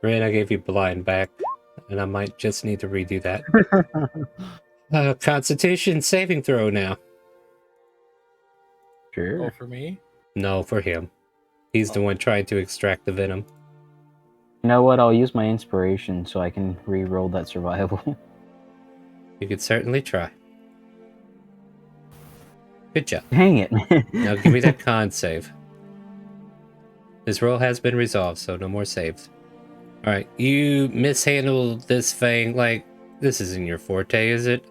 Red, I gave you blind back, and I might just need to redo that. Constitution saving throw now. Sure. Oh, for me? No, for him. He's the one trying to extract the venom. You know what? I'll use my inspiration so I can re-roll that survival. You could certainly try. Good job. Dang it. Now give me that con save. This roll has been resolved, so no more saves. Alright, you mishandled this thing like this isn't your forte, is it?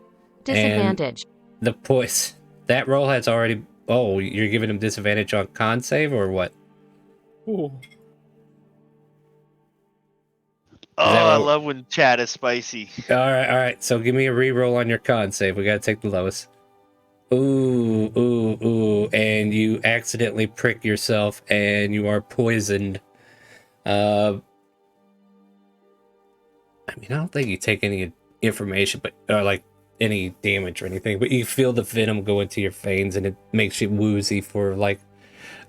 Disadvantage. And the poise. That roll has already. Oh, you're giving him disadvantage on con save or what? Ooh. Oh, that I what- love when chat is spicy. Alright. So give me a re-roll on your con save. We gotta take the lowest. Ooh. And you accidentally prick yourself and you are poisoned. I mean, I don't think you take any information, or like any damage or anything, but you feel the venom go into your veins and it makes you woozy for like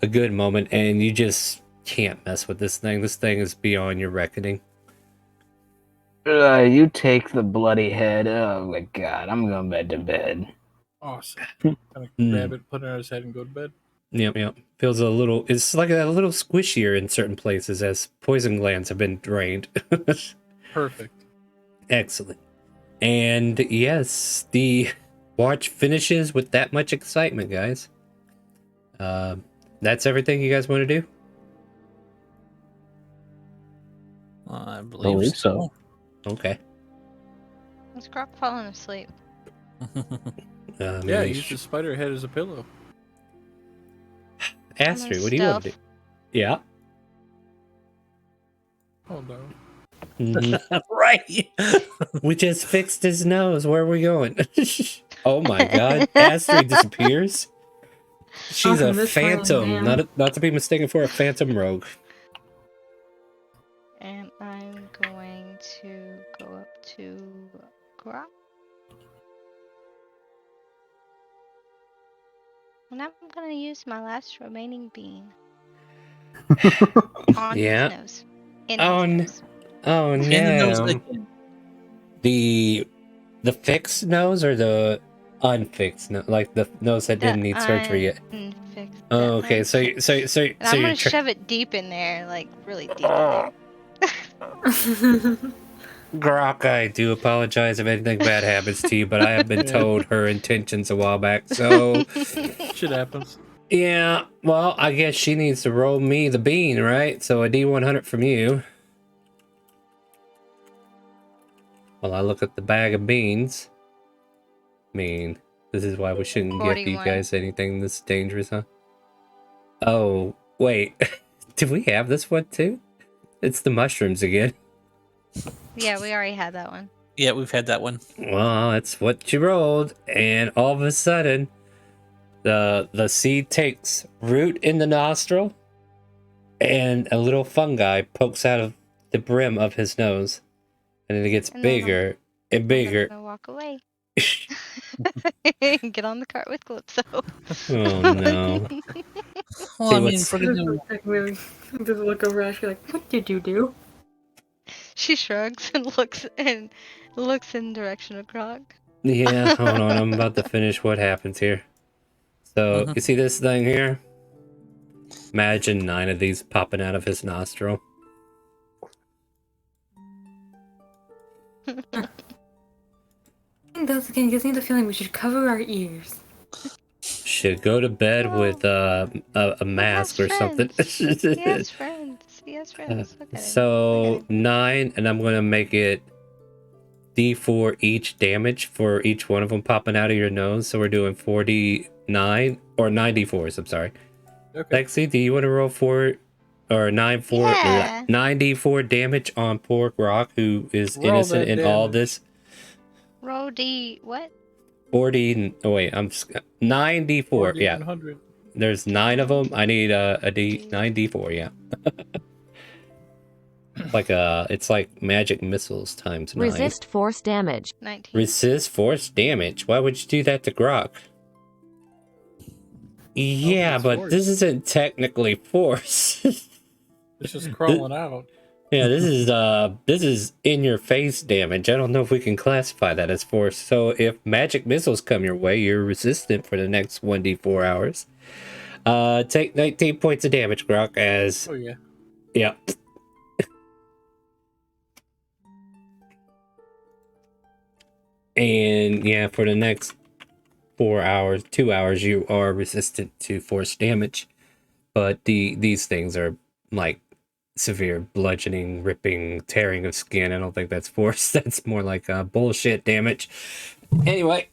a good moment, and you just can't mess with this thing. This thing is beyond your reckoning. You take the bloody head. Oh my god, I'm going back to bed. Awesome. Kind of grab it, put it on his head, and go to bed. Yep. Feels a little, it's like a little squishier in certain places as poison glands have been drained. Perfect. Excellent. And yes, the watch finishes with that much excitement, guys. That's everything you guys want to do? I believe, Believe so. Okay. Is Grok falling asleep? Yeah, use the spider head as a pillow. Astrid, what do you want to do? Yeah. Hold on. Right. We just fixed his nose. Where are we going? Oh my god. Astrid disappears? She's Oh, a this way, phantom. man. Not to be mistaken for a phantom rogue. And I'm going to go up to Grok. And I'm going to use my last remaining bean. On Yeah. his nose. In On- his nose. Oh And the nose no. again. The fixed nose or the unfixed nose? Like the nose that didn't need surgery yet? Unfixed, Oh, okay. So unfixed. so And I'm you're gonna shove it deep in there, like really deep in there. Grok, I do apologize if anything bad happens to you, but I have been Yeah. told her intentions a while back. So Shit happens. yeah, well, I guess she needs to roll me the bean, right? So a D100 from you. While I look at the bag of beans. I mean, this is why we shouldn't give you 41. guys anything this dangerous, huh? Oh, wait. Did we have this one too? It's the mushrooms again. Yeah, we already had that one. Yeah, we've had that one. Well, that's what you rolled, and all of a sudden, the seed takes root in the nostril, and a little fungi pokes out of the brim of his nose, and then it gets And then bigger and I'm bigger. gonna walk away. Get on the cart with Calypso. Oh no! Well, See, I mean, what's- for the new, Just look over at you like, what did you do? She shrugs and looks in direction of Grog. Yeah, hold on. I'm about to finish what happens here. So Mhm. you see this thing here? Imagine 9 of these popping out of his nostril. Those again gives me the feeling we should cover our ears. Should go to bed with a mask or something. He has friends. He has friends. Look at him. So Look at him. 9, and I'm gonna make it D4 each damage for each one of them popping out of your nose. So we're doing 4D9 or 9D4s. I'm sorry. Okay. Lexi, do you want to roll 4 or 9D4 damage on poor Grok, who is Roll innocent that in all damage. this? Roll D what? 40. Oh wait, 9D4. Yeah, 100. there's 9 of them. I need a D9D4. Yeah. It's like magic missiles times 9. Resist force damage. 19. Resist force damage. Why would you do that to Grok? Yeah, it's but force. this isn't technically force. It's just crawling out. Yeah, this is in your face damage. I don't know if we can classify that as force. So if magic missiles come your way, you're resistant for the next 1d4 hours. Take 19 points of damage, Grok, as Oh yeah. yeah. And yeah, for the next 2 hours, you are resistant to force damage. But these things are like severe bludgeoning, ripping, tearing of skin. I don't think that's force. That's more like bullshit damage. Anyway,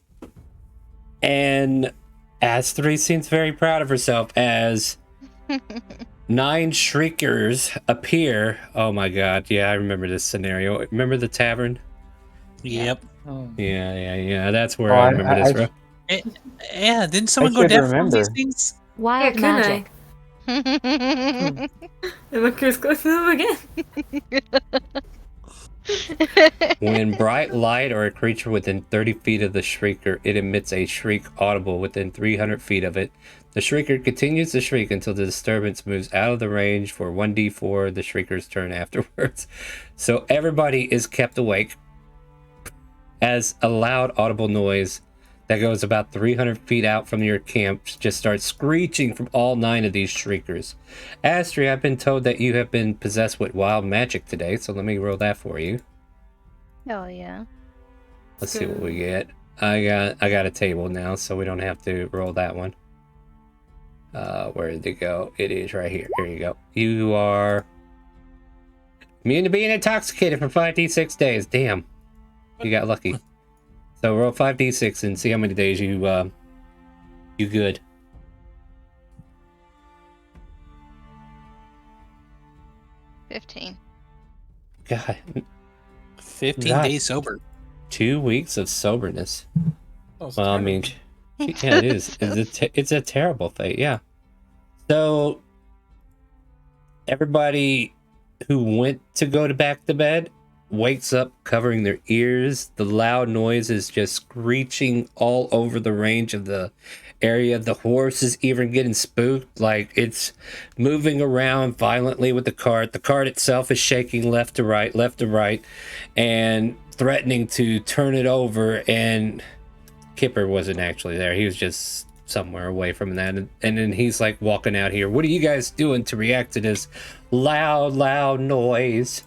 and As3 seems very proud of herself as 9 shriekers appear. Oh my god, yeah, I remember this scenario. Remember the tavern? Yep. Yeah. That's where Oh, I remember this I from. Yeah, didn't someone go should deaf from these remember. things? Wild couldn't magic. And look who's close to them again. When bright light or a creature within 30 feet of the shrieker, it emits a shriek audible within 300 feet of it. The shrieker continues to shriek until the disturbance moves out of the range for 1d4 the shrieker's turn afterwards. So everybody is kept awake as a loud audible noise that goes about 300 feet out from your camp just starts screeching from all 9 of these shriekers. Astri, I've been told that you have been possessed with wild magic today, so let me roll that for you. Oh yeah. Let's see what we get. I got a table now, so we don't have to roll that one. Where did it go? It is right here. Here you go. You are immune to being intoxicated for 5d6 days. Damn. You got lucky. So roll 5d6 and see how many days you good. 15. God, 15 God. days sober. 2 weeks of soberness. Oh, it's Well, I terrible. mean, yeah, it is. It's a terrible fate. Yeah. So everybody who went to go back to bed wakes up covering their ears. The loud noise is just screeching all over the range of the area. The horse is even getting spooked, like it's moving around violently with the cart. The cart itself is shaking left to right, and threatening to turn it over. And Kipper wasn't actually there. He was just somewhere away from that. And then he's like walking out here. What are you guys doing to react to this loud noise?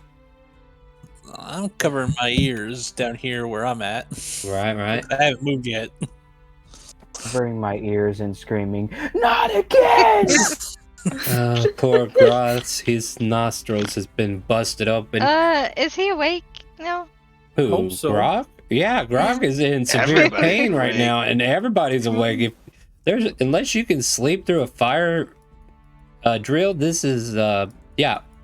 I'm covering my ears down here where I'm at. Right. I haven't moved yet. Covering my ears and screaming, "Not again!" Poor Gross. His nostrils has been busted open. Is he awake now? Who? hope so. Grog? Yeah, Grog is in severe Everybody's pain right awake. now, and everybody's awake. If there's, unless you can sleep through a fire drill, this is this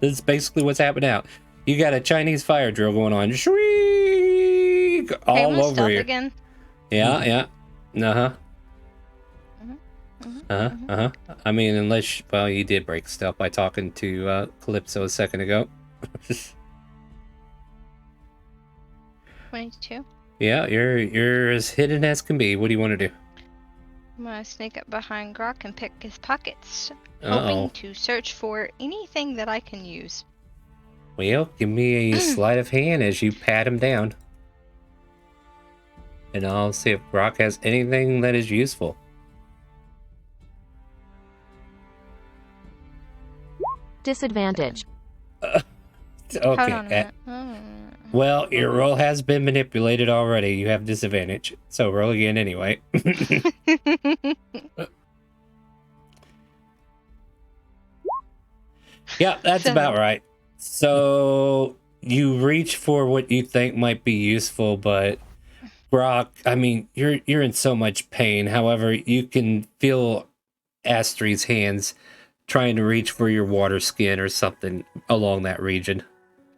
is basically what's happening now. You got a Chinese fire drill going on. Shriek all Hey, I'm gonna over stealth you. again. Yeah. I mean, unless, well, you did break stealth by talking to Calypso a second ago. 22. Yeah, you're as hidden as can be. What do you want to do? I'm gonna sneak up behind Grok and pick his pockets, Uh-oh. hoping to search for anything that I can use. Well, give me a sleight of hand as you pat him down. And I'll see if Grok has anything that is useful. Disadvantage. Hold on a Okay. minute. Well, your roll has been manipulated already. You have disadvantage. So roll again anyway. Yeah, that's Seven. about right. So you reach for what you think might be useful, but Grok, I mean, you're in so much pain. However, you can feel Astri's hands trying to reach for your water skin or something along that region.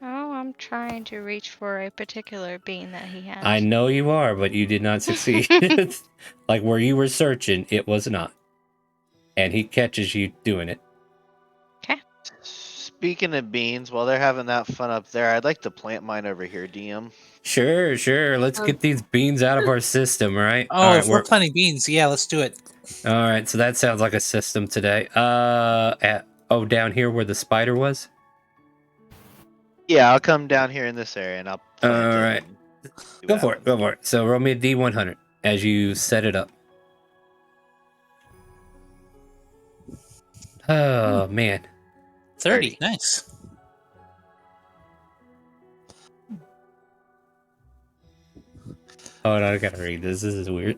Oh, I'm trying to reach for a particular bean that he has. I know you are, but you did not succeed. Like where you were searching, it was not. And he catches you doing it. Speaking of beans, while they're having that fun up there, I'd like to plant mine over here, DM. Sure. Let's get these beans out of our system, all right? Oh, all right, if we're planting beans, yeah, let's do it. All right, so that sounds like a system today. Down here where the spider was. Yeah, I'll come down here in this area and I'll plant All it. right. and see Go what for it. happens. Go for it. So roll me a D100 as you set it up. Oh man. 30. Nice. Hold on, I gotta read this. This is weird.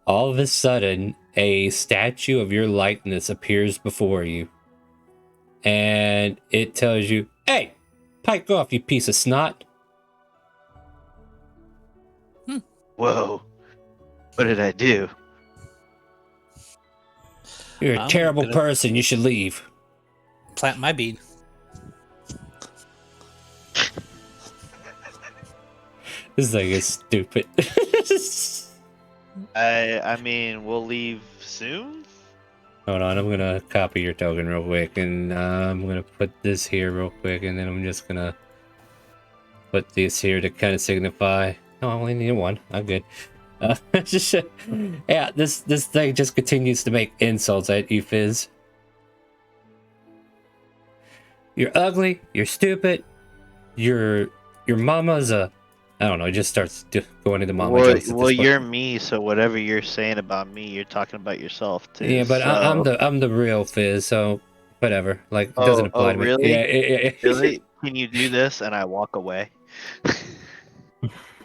All of a sudden, a statue of your likeness appears before you. And it tells you, hey, pipe off, you piece of snot. Whoa. What did I do? You're a I'm terrible gonna- person. You should leave. Plant my bean. This thing is stupid. I mean, we'll leave soon? Hold on, I'm gonna copy your token real quick, and I'm gonna put this here real quick, and then I'm just gonna put this here to kind of signify. Oh, I only need one. I'm good. Yeah, this thing just continues to make insults at you, Fizz. You're ugly. You're stupid. Your mama's a. I don't know. It just starts going into mama Well, jokes. At well this point. you're me, so whatever you're saying about me, you're talking about yourself too. Yeah, but so... I'm the real Fizz, so whatever. Like, it doesn't apply to me. Really? Yeah. Really? Can you do this? And I walk away.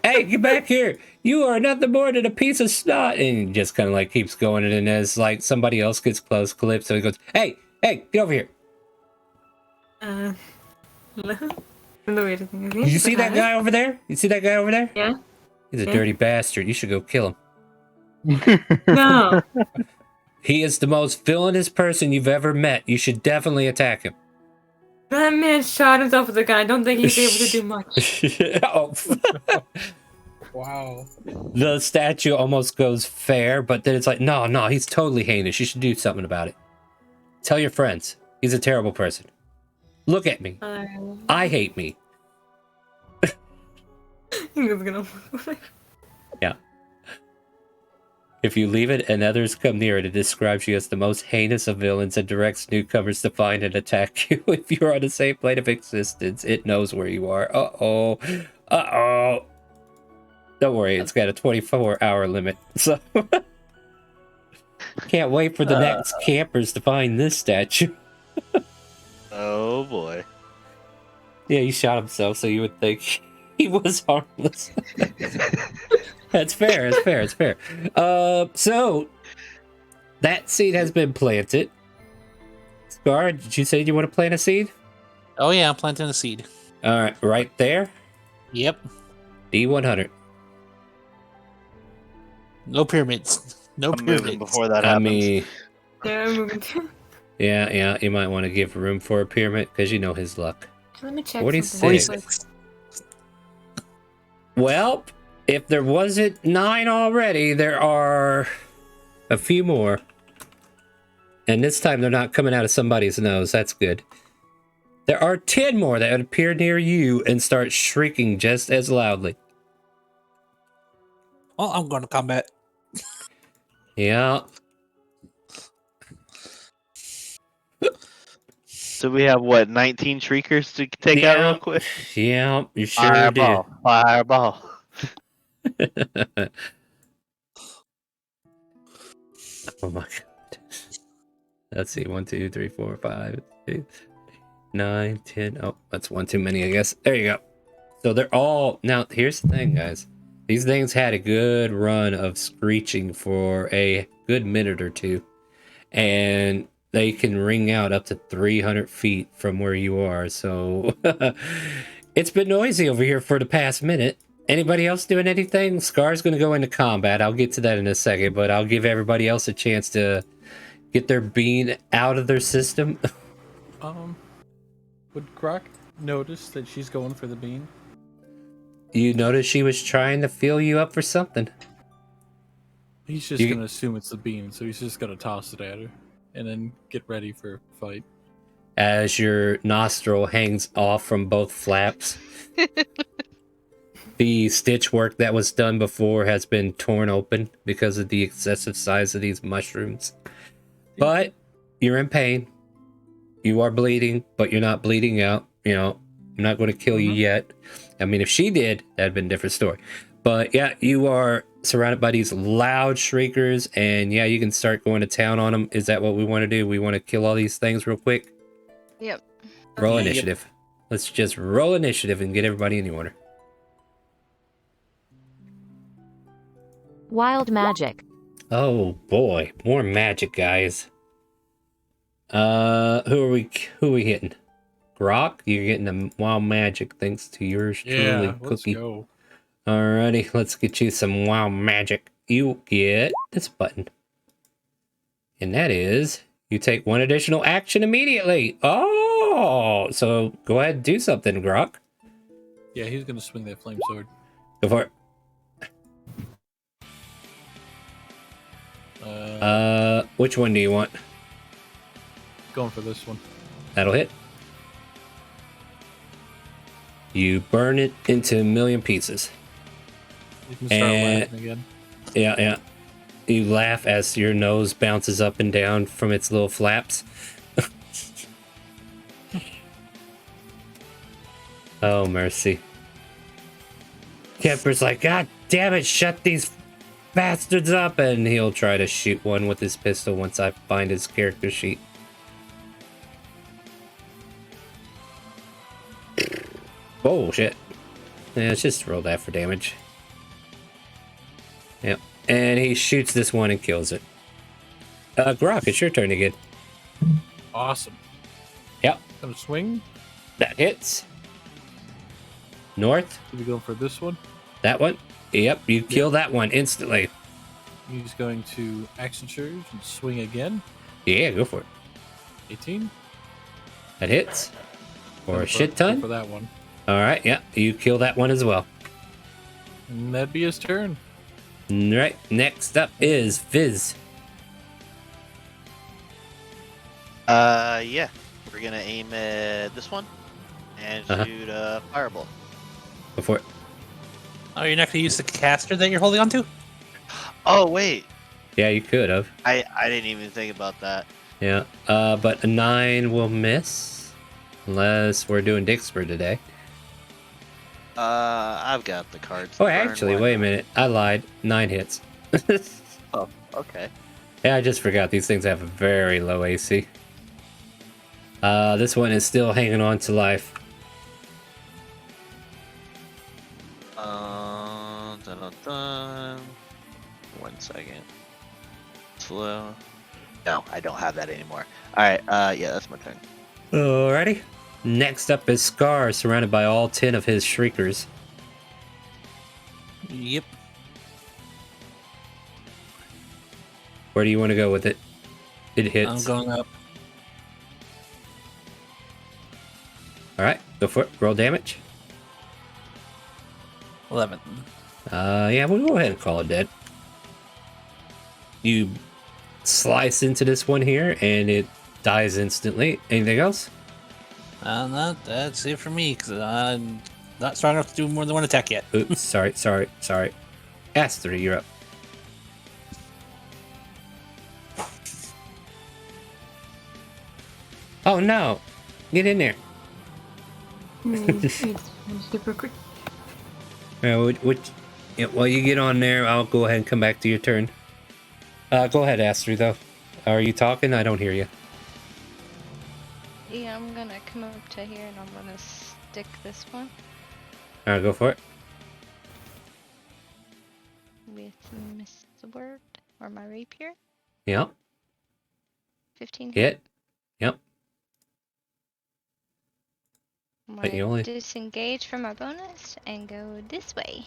Hey, get back here! You are nothing more than a piece of snot, and he just kind of like keeps going. And as like somebody else gets close, clips, so he goes, "Hey, get over here!" The weirdest thing is You see that guy over there? You see that guy over there? Yeah. He's a Yeah. dirty bastard. You should go kill him. No. He is the most villainous person you've ever met. You should definitely attack him. That man shot himself with a gun. I don't think he's able to do much. Oh. Wow. The statue almost goes fair, but then it's like, no, he's totally heinous. You should do something about it. Tell your friends. He's a terrible person. Look at me. I hate me. He was gonna. Yeah. If you leave it and others come near it, it describes you as the most heinous of villains and directs newcomers to find and attack you. If you're on the same plane of existence, it knows where you are. Uh-oh. Don't worry, it's got a 24-hour limit. So can't wait for the next campers to find this statue. Oh boy. Yeah, he shot himself, so you would think he was harmless. That's fair. It's fair. So that seed has been planted. Scar, did you say you want to plant a seed? Oh yeah, I'm planting a seed. All right, right there. Yep. D100. No pyramids. No I'm moving pyramids. before that I happens. mean, Yeah, I'm moving too. yeah, you might want to give room for a pyramid because you know his luck. Let me check. 46. something real quick. Well, if there wasn't 9 already, there are a few more. And this time they're not coming out of somebody's nose. That's good. There are 10 more that would appear near you and start shrieking just as loudly. Well, I'm going to combat. Yeah. So we have what, 19 shriekers to take out real quick? Yeah, you sure Fireball. Fireball. did. Oh my god. Let's see. 1, 2, 3, 4, 5, 6, 9, 10. Oh, that's one too many, I guess. There you go. So they're all now. Here's the thing, guys. These things had a good run of screeching for a good minute or two, and they can ring out up to 300 feet from where you are. So it's been noisy over here for the past minute. Anybody else doing anything? Scar's going to go into combat. I'll get to that in a second, but I'll give everybody else a chance to get their bean out of their system. Would Grok notice that she's going for the bean? You notice she was trying to fill you up for something. He's just gonna assume it's the bean, so he's just gonna toss it at her and then get ready for a fight. As your nostril hangs off from both flaps. The stitch work that was done before has been torn open because of the excessive size of these mushrooms. But you're in pain. You are bleeding, but you're not bleeding out. You know, I'm not going to kill you yet. I mean, if she did, that'd been a different story. But yeah, you are surrounded by these loud shriekers, and yeah, you can start going to town on them. Is that what we want to do? We want to kill all these things real quick? Yep. Roll Yeah, initiative. Let's just roll initiative and get everybody in the order. Wild magic. Oh boy, more magic, guys. Who are we hitting? Grok, you're getting a wild magic thanks to yours truly, Yeah, let's Cookie. go. Alrighty, let's get you some wild magic. You get this button. And that is, you take one additional action immediately. Oh, so go ahead and do something, Grok. Yeah, he's gonna swing that flame sword. Go for it. Which one do you want? Going for this one. That'll hit. You burn it into a million pieces. You can start laughing again. Yeah. You laugh as your nose bounces up and down from its little flaps. Oh, mercy. Kemper's like, God damn it, shut these bastards up. And he'll try to shoot one with his pistol once I find his character sheet. Oh, shit. Yeah, let's just roll that for damage. Yep. And he shoots this one and kills it. Grok, it's your turn again. Awesome. Yep. Gonna swing. That hits. North. Are we going for this one? That one. Yep, you kill that one instantly. He's going to action surge and swing again. Yeah, go for it. 18. That hits. For Go a for- shit go ton. for that one. Alright, yeah, you kill that one as well. And that'd be his turn. Right, next up is Viz. Yeah. We're gonna aim at this one and Uh-huh. shoot a fireball. Go for it. Oh, you're not going to use the caster that you're holding onto? Oh wait, Yeah, you could have. I didn't even think about that. Yeah, but a 9 will miss. Unless we're doing Dixper today. I've got the cards. Oh, to burn, actually, why wait a not? minute. I lied. 9 hits. Oh, okay. Yeah, I just forgot these things have a very low AC. This one is still hanging on to life. Dun, dun, dun. 1 second. Slow. No, I don't have that anymore. Alright, yeah, that's my turn. Alrighty. Next up is Scar, surrounded by all 10 of his shriekers. Yep. Where do you want to go with it? It hits. I'm going up. Alright, go for it. Roll damage. 11. Yeah, we'll go ahead and call it dead. You slice into this one here, and it dies instantly. Anything else? That's it for me, because I'm not strong enough to do more than one attack yet. Oops, sorry. Aster, you're up. Oh no! Get in there. Super quick. Yeah, while you get on there, I'll go ahead and come back to your turn. Go ahead, Aster, though. Are you talking? I don't hear you. Yeah, I'm gonna come up to here and I'm gonna stick this one Alright, go for it. with Mr. Word or my rapier. Yep. 15 Hit. Yep. I'm But you gonna only- disengage from my bonus and go this way.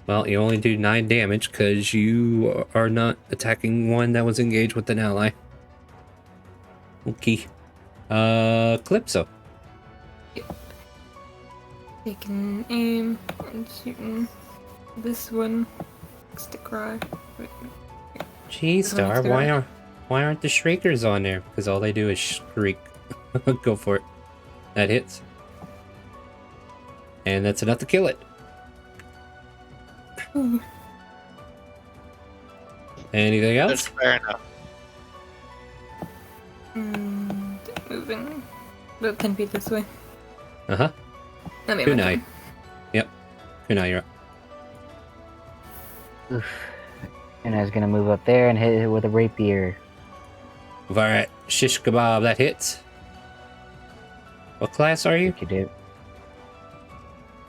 Well, you only do 9 damage because you are not attacking one that was engaged with an ally. Okay. Calypso. Taking aim and shooting this one. Stick right. Gee, Star, why aren't the shriekers on there? Because all they do is shriek. Go for it. That hits. And that's enough to kill it. Ooh. Anything That's else? fair enough. Moving about 10 feet this way. Uh-huh. Let me have my Kunai. turn. Yep. Kunai, you're up. Oof. And I was gonna move up there and hit it with a rapier. Alright, shish kebab, that hits. What class are you? You do.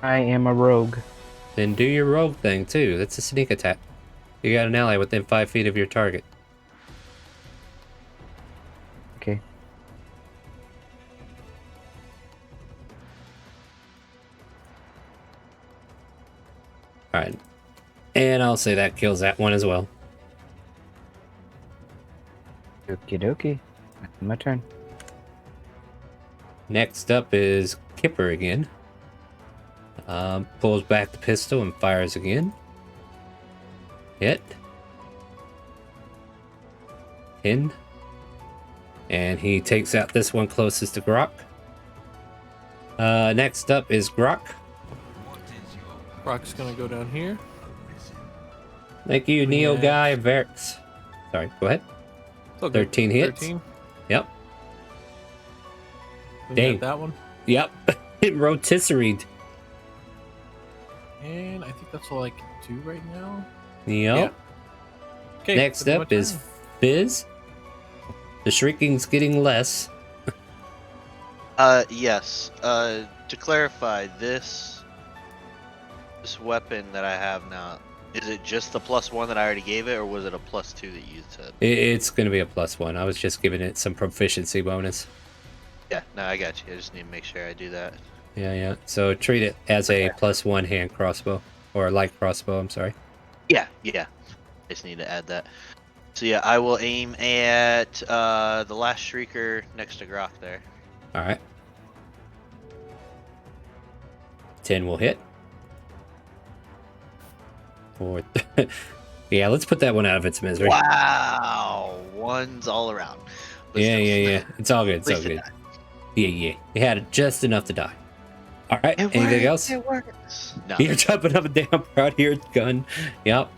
I am a rogue. Then do your rogue thing too. That's a sneak attack. You got an ally within 5 feet of your target. Okay. Alright. And I'll say that kills that one as well. Okie dokie. My turn. Next up is Kipper again. Pulls back the pistol and fires again. Hit. In. And he takes out this one closest to Grok. Next up is Grok. Rock's gonna go down here. Thank you, Neo Yeah. Guy Verx. Sorry, go ahead. It's all good. 13 hits. 13. Yep. We Dang. got that one. Yep. It rotisserie. And I think that's all I can do right now. Yep. Okay. Next that'll up be my is turn. Fizz. The shrieking's getting less. Yes. To clarify, this weapon that I have now, is it just the +1 that I already gave it, or was it a +2 that you said? It's going to be a +1. I was just giving it some proficiency bonus. Yeah, no, I got you. I just need to make sure I do that. Yeah. So treat it as a +1 hand crossbow. Or a light crossbow, I'm sorry. Yeah. I just need to add that. So yeah, I will aim at the last shrieker next to Grok there. Alright. 10 will hit. 4. Yeah, let's put that one out of its misery. Wow, ones all around. But still. Yeah. It's all good. It's At all least it good. died. Yeah. It had just enough to die. Alright, It anything works, else? It works. No. You're jumping up and down, proud of your gun. Yep.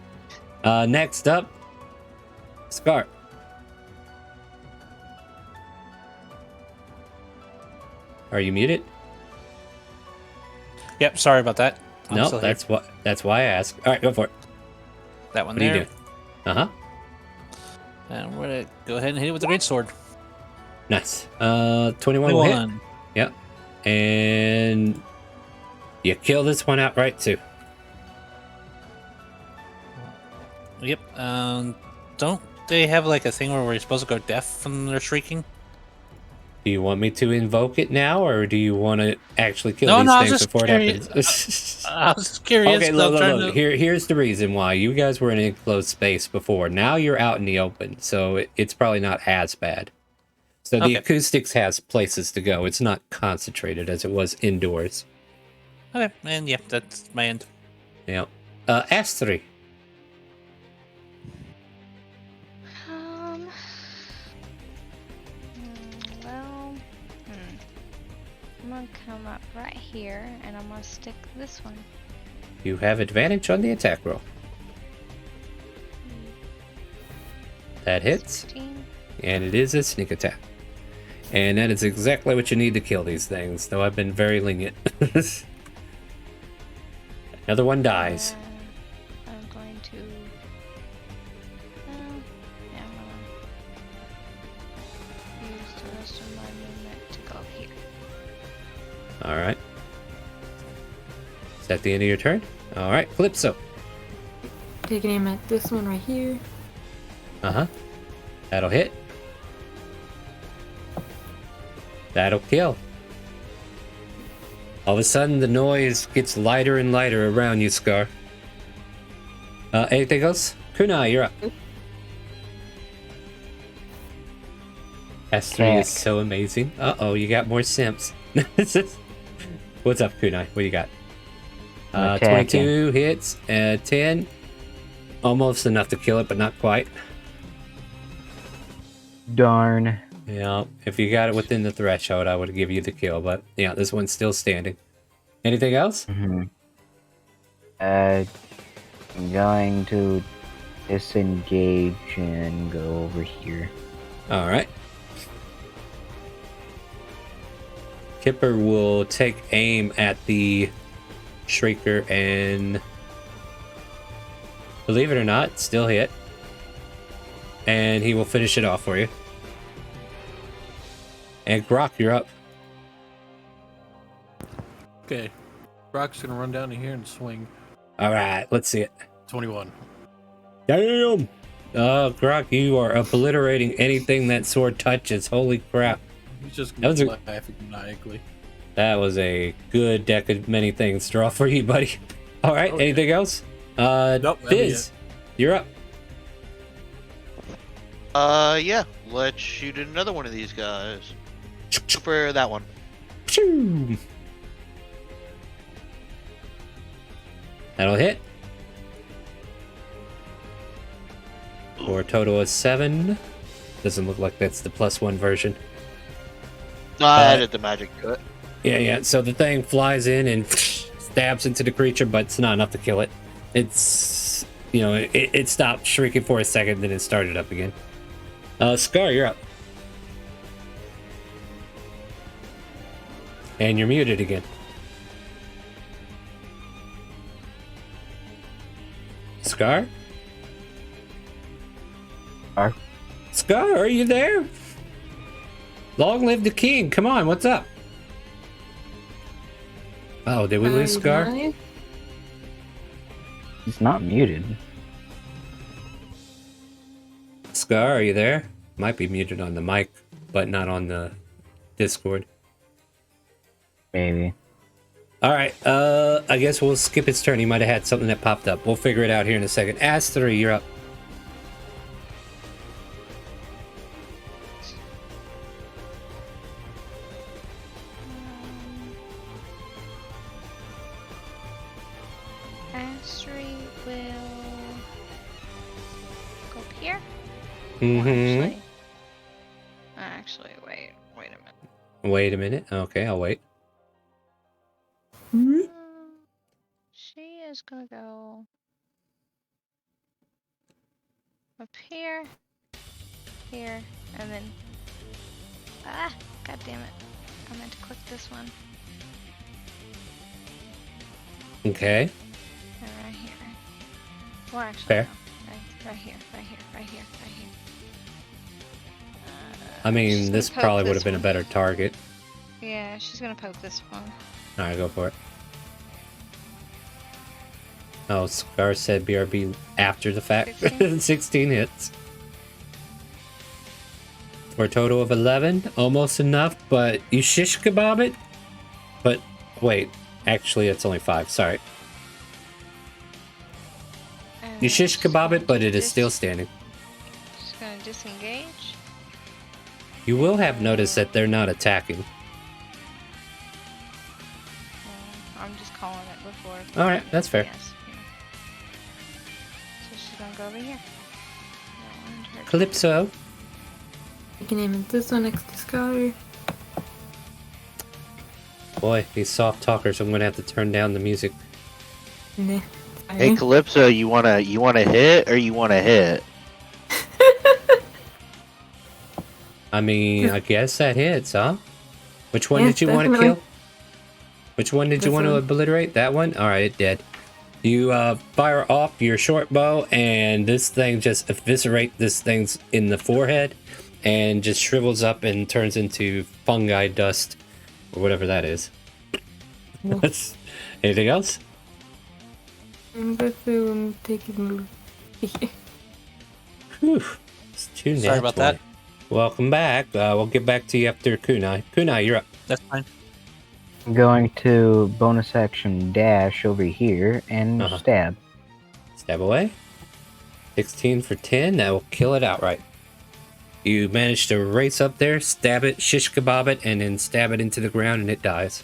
Next up, Scar. Are you muted? Yep, sorry about that. I'm No, still here. that's why I asked. All right, go for it. That one What do there. you do? Uh-huh. And we're gonna go ahead and hit it with the great sword. Nice. 21 will hit. 21. Yep. And you kill this one outright too. Yep. Don't they have like a thing where we're supposed to go deaf when they're shrieking? Do you want me to invoke it now, or do you want to actually kill No, these no, I was things just before curious. it happens? I was just curious. Okay, 'cause I'm look. trying to- Here's the reason why. You guys were in an enclosed space before. Now you're out in the open, so it's probably not as bad. So the Okay. acoustics has places to go. It's not concentrated as it was indoors. Okay, and yeah, that's my end. Yeah. S3. Well, I'm gonna come up right here and I'm gonna stick this one. You have advantage on the attack roll. That hits, 16. and it is a sneak attack. And that is exactly what you need to kill these things, though I've been very lenient. Another one dies. I'm going to. Yeah, I'm gonna use the rest of my movement to go here. Alright. Is that the end of your turn? Alright, Calypso. Take an aim at this one right here. Uh-huh. That'll hit. That'll kill. All of a sudden, the noise gets lighter and lighter around you, Scar. Anything else? Kunai, you're up. S3 is so amazing. Uh-oh, you got more simps. What's up, Kunai? What do you got? I'm attacking. 22 hits, 10. Almost enough to kill it, but not quite. Darn. Yeah, if you got it within the threshold, I would give you the kill, but yeah, this one's still standing. Anything else? Mm-hmm. I'm going to disengage and go over here. All right. Kipper will take aim at the Shrieker and, believe it or not, still hit. And he will finish it off for you. And Grok, you're up. Okay. Rock's gonna run down to here and swing. All right, let's see it. 21. Damn! Grok, you are obliterating anything that sword touches. Holy crap. He's just That was gonna be laughing maniacally. That was a good deck of many things to draw for you, buddy. All right, Oh, anything else? Nope, that'd be Fizz, you're up. Yeah. Let's shoot another one of these guys. For that one. Phew. That'll hit. For a total of 7. Doesn't look like that's the +1 version. I added the magic to it. Yeah. So the thing flies in and stabs into the creature, but it's not enough to kill it. It's, it stopped shrieking for a second, then it started up again. Scar, you're up. And you're muted again. Scar? Scar, are you there? Long live the king. Come on, what's up? Oh, did we lose Scar? He's not muted. Scar, are you there? Might be muted on the mic, but not on the Discord. Maybe. All right, I guess we'll skip his turn. He might have had something that popped up. We'll figure it out here in a second. Ass3, you're up. Astri will go up here. Mm-hmm. Actually, wait a minute. Wait a minute. Okay, I'll wait. She is gonna go up here, and then god damn it! I meant to click this one. Okay. And right here. Well, actually, Fair. no. Right here. I She's mean, gonna this poke probably would this have been a one. better target. Yeah, she's gonna poke this one. All right, go for it. Oh, Scar said BRB after the fact. 16? 16 hits. For a total of 11. Almost enough, but you shish kebab it? But wait, actually it's only 5, sorry. And You shish she's kebab gonna it, but it is dis- still standing. She's gonna disengage. You will have noticed that they're not attacking. I'm just calling it before. All right, that's fair. Yes. Yeah. So she's gonna go over here. And her- Calypso. You can aim at this one next to Scar. Boy, these soft talkers, I'm gonna have to turn down the music. Nah. Hey Calypso, you wanna hit or you wanna hit? I mean, I guess that hits, huh? Which one Yeah, did you want to definitely. kill? Which one did you This want to one. obliterate? That one? Alright, it did. You fire off your short bow, and this thing just eviscerates this thing's in the forehead, and just shrivels up and turns into fungi dust, or whatever that is. Anything else? I'm going to take a move. Whew. It's too Sorry about that. Welcome back. We'll get back to you after Kunai. Kunai, you're up. That's fine. I'm going to bonus action dash over here and Uh-huh. stab. Stab away. 16 for 10. That will kill it outright. You manage to race up there, stab it, shish kebab it, and then stab it into the ground, and it dies.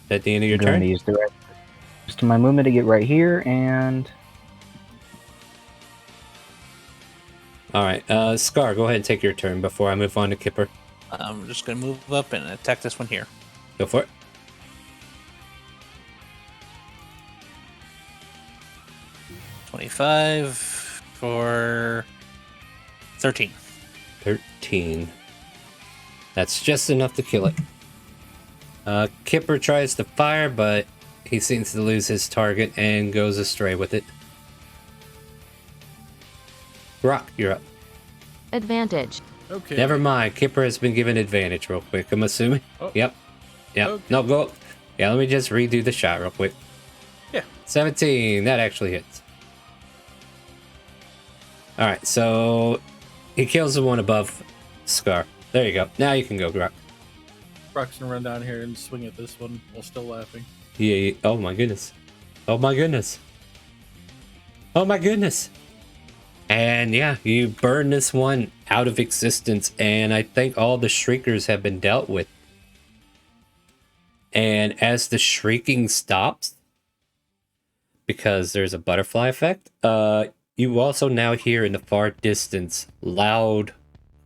At the end of your I'm going turn? to use the rest of my movement to get right here and Alright, Scar, go ahead and take your turn before I move on to Kipper. I'm just gonna move up and attack this one here. Go for it. 25 for 13. 13. That's just enough to kill it. Kipper tries to fire, but he seems to lose his target and goes astray with it. Rock, you're up. Advantage. Okay. Never mind. Kipper has been given advantage real quick, I'm assuming. Oh. Yep. Okay. No, go. Yeah, let me just redo the shot real quick. Yeah. 17. That actually hits. Alright, so he kills the one above Scar. There you go. Now you can go, Grok. Brock's gonna run down here and swing at this one while still laughing. Yeah. Oh my goodness. Oh my goodness. Oh my goodness. And yeah, you burn this one out of existence, and I think all the shriekers have been dealt with. And as the shrieking stops, because there's a butterfly effect, you also now hear in the far distance loud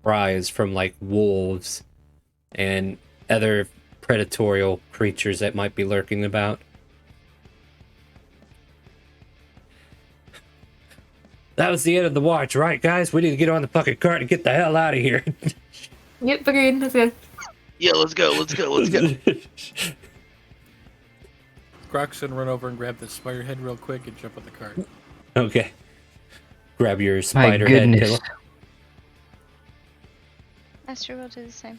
cries from like wolves and other predatorial creatures that might be lurking about. That was the end of the watch, right, guys? We need to get on the fucking cart and get the hell out of here. Yep, agreed. That's good. Yeah, let's go. Let's go. Let's go. Grok's gonna run over and grab the spider head real quick and jump on the cart. Okay. Grab your My spider head goodness. pillow. Esther will do the same.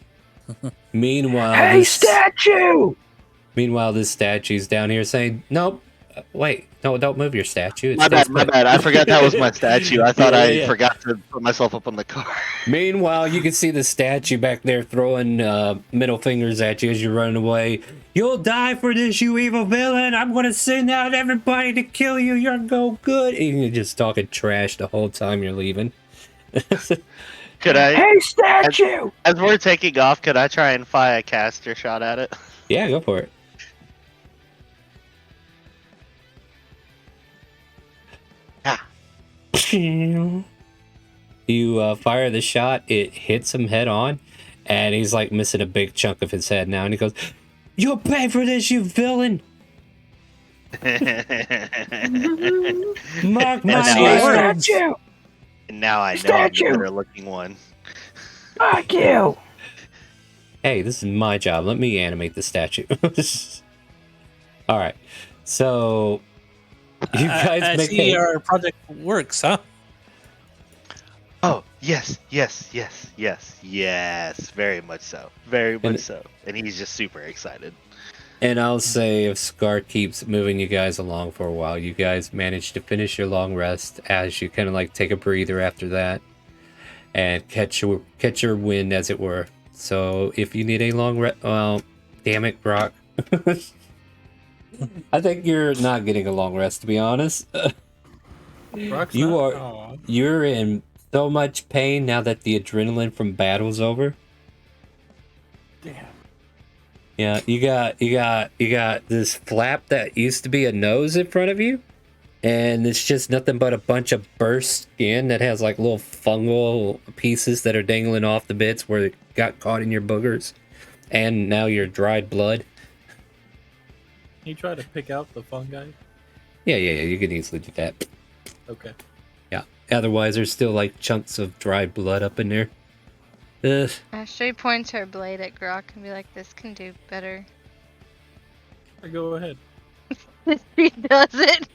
Meanwhile, statue! this statue's down here saying, "Nope, wait, no, don't move your statue." It My stays bad, my put." bad. I forgot that was my statue. I thought Yeah. I forgot to put myself up on the car. Meanwhile, you can see the statue back there throwing middle fingers at you as you're running away. "You'll die for this, you evil villain! I'm gonna send out everybody to kill you. You're no good." And you're just talking trash the whole time you're leaving. Could I, Hey, statue! as we're taking off, could I try and fire a caster shot at it? Yeah, go for it. Ah. You fire the shot, it hits him head on, and he's like missing a big chunk of his head now, and he goes, "You'll pay for this, you villain! Mark my now words!" And now I know I'm the Statue. better looking one. Fuck you! Hey, this is my job. Let me animate the statue. Alright, so you guys I make see a... our project works, huh? Oh, yes, very much so. Very much so. And he's just super excited. And I'll say if Scar keeps moving you guys along for a while, you guys manage to finish your long rest as you kind of like take a breather after that and catch your wind, as it were. So if you need a long rest, well, damn it, Brock. I think you're not getting a long rest, to be honest. Brock's You not- are- Aw. You're in so much pain now that the adrenaline from battle's over. Damn. Yeah, you got this flap that used to be a nose in front of you, and it's just nothing but a bunch of burst skin that has like little fungal pieces that are dangling off the bits where it got caught in your boogers, and now your dried blood. Can you try to pick out the fungi? Yeah, you can easily do that. Okay. Yeah. Otherwise, there's still like chunks of dried blood up in there. Ugh. Ashley points her blade at Grok and be like, "This can do better." Go ahead. She does it.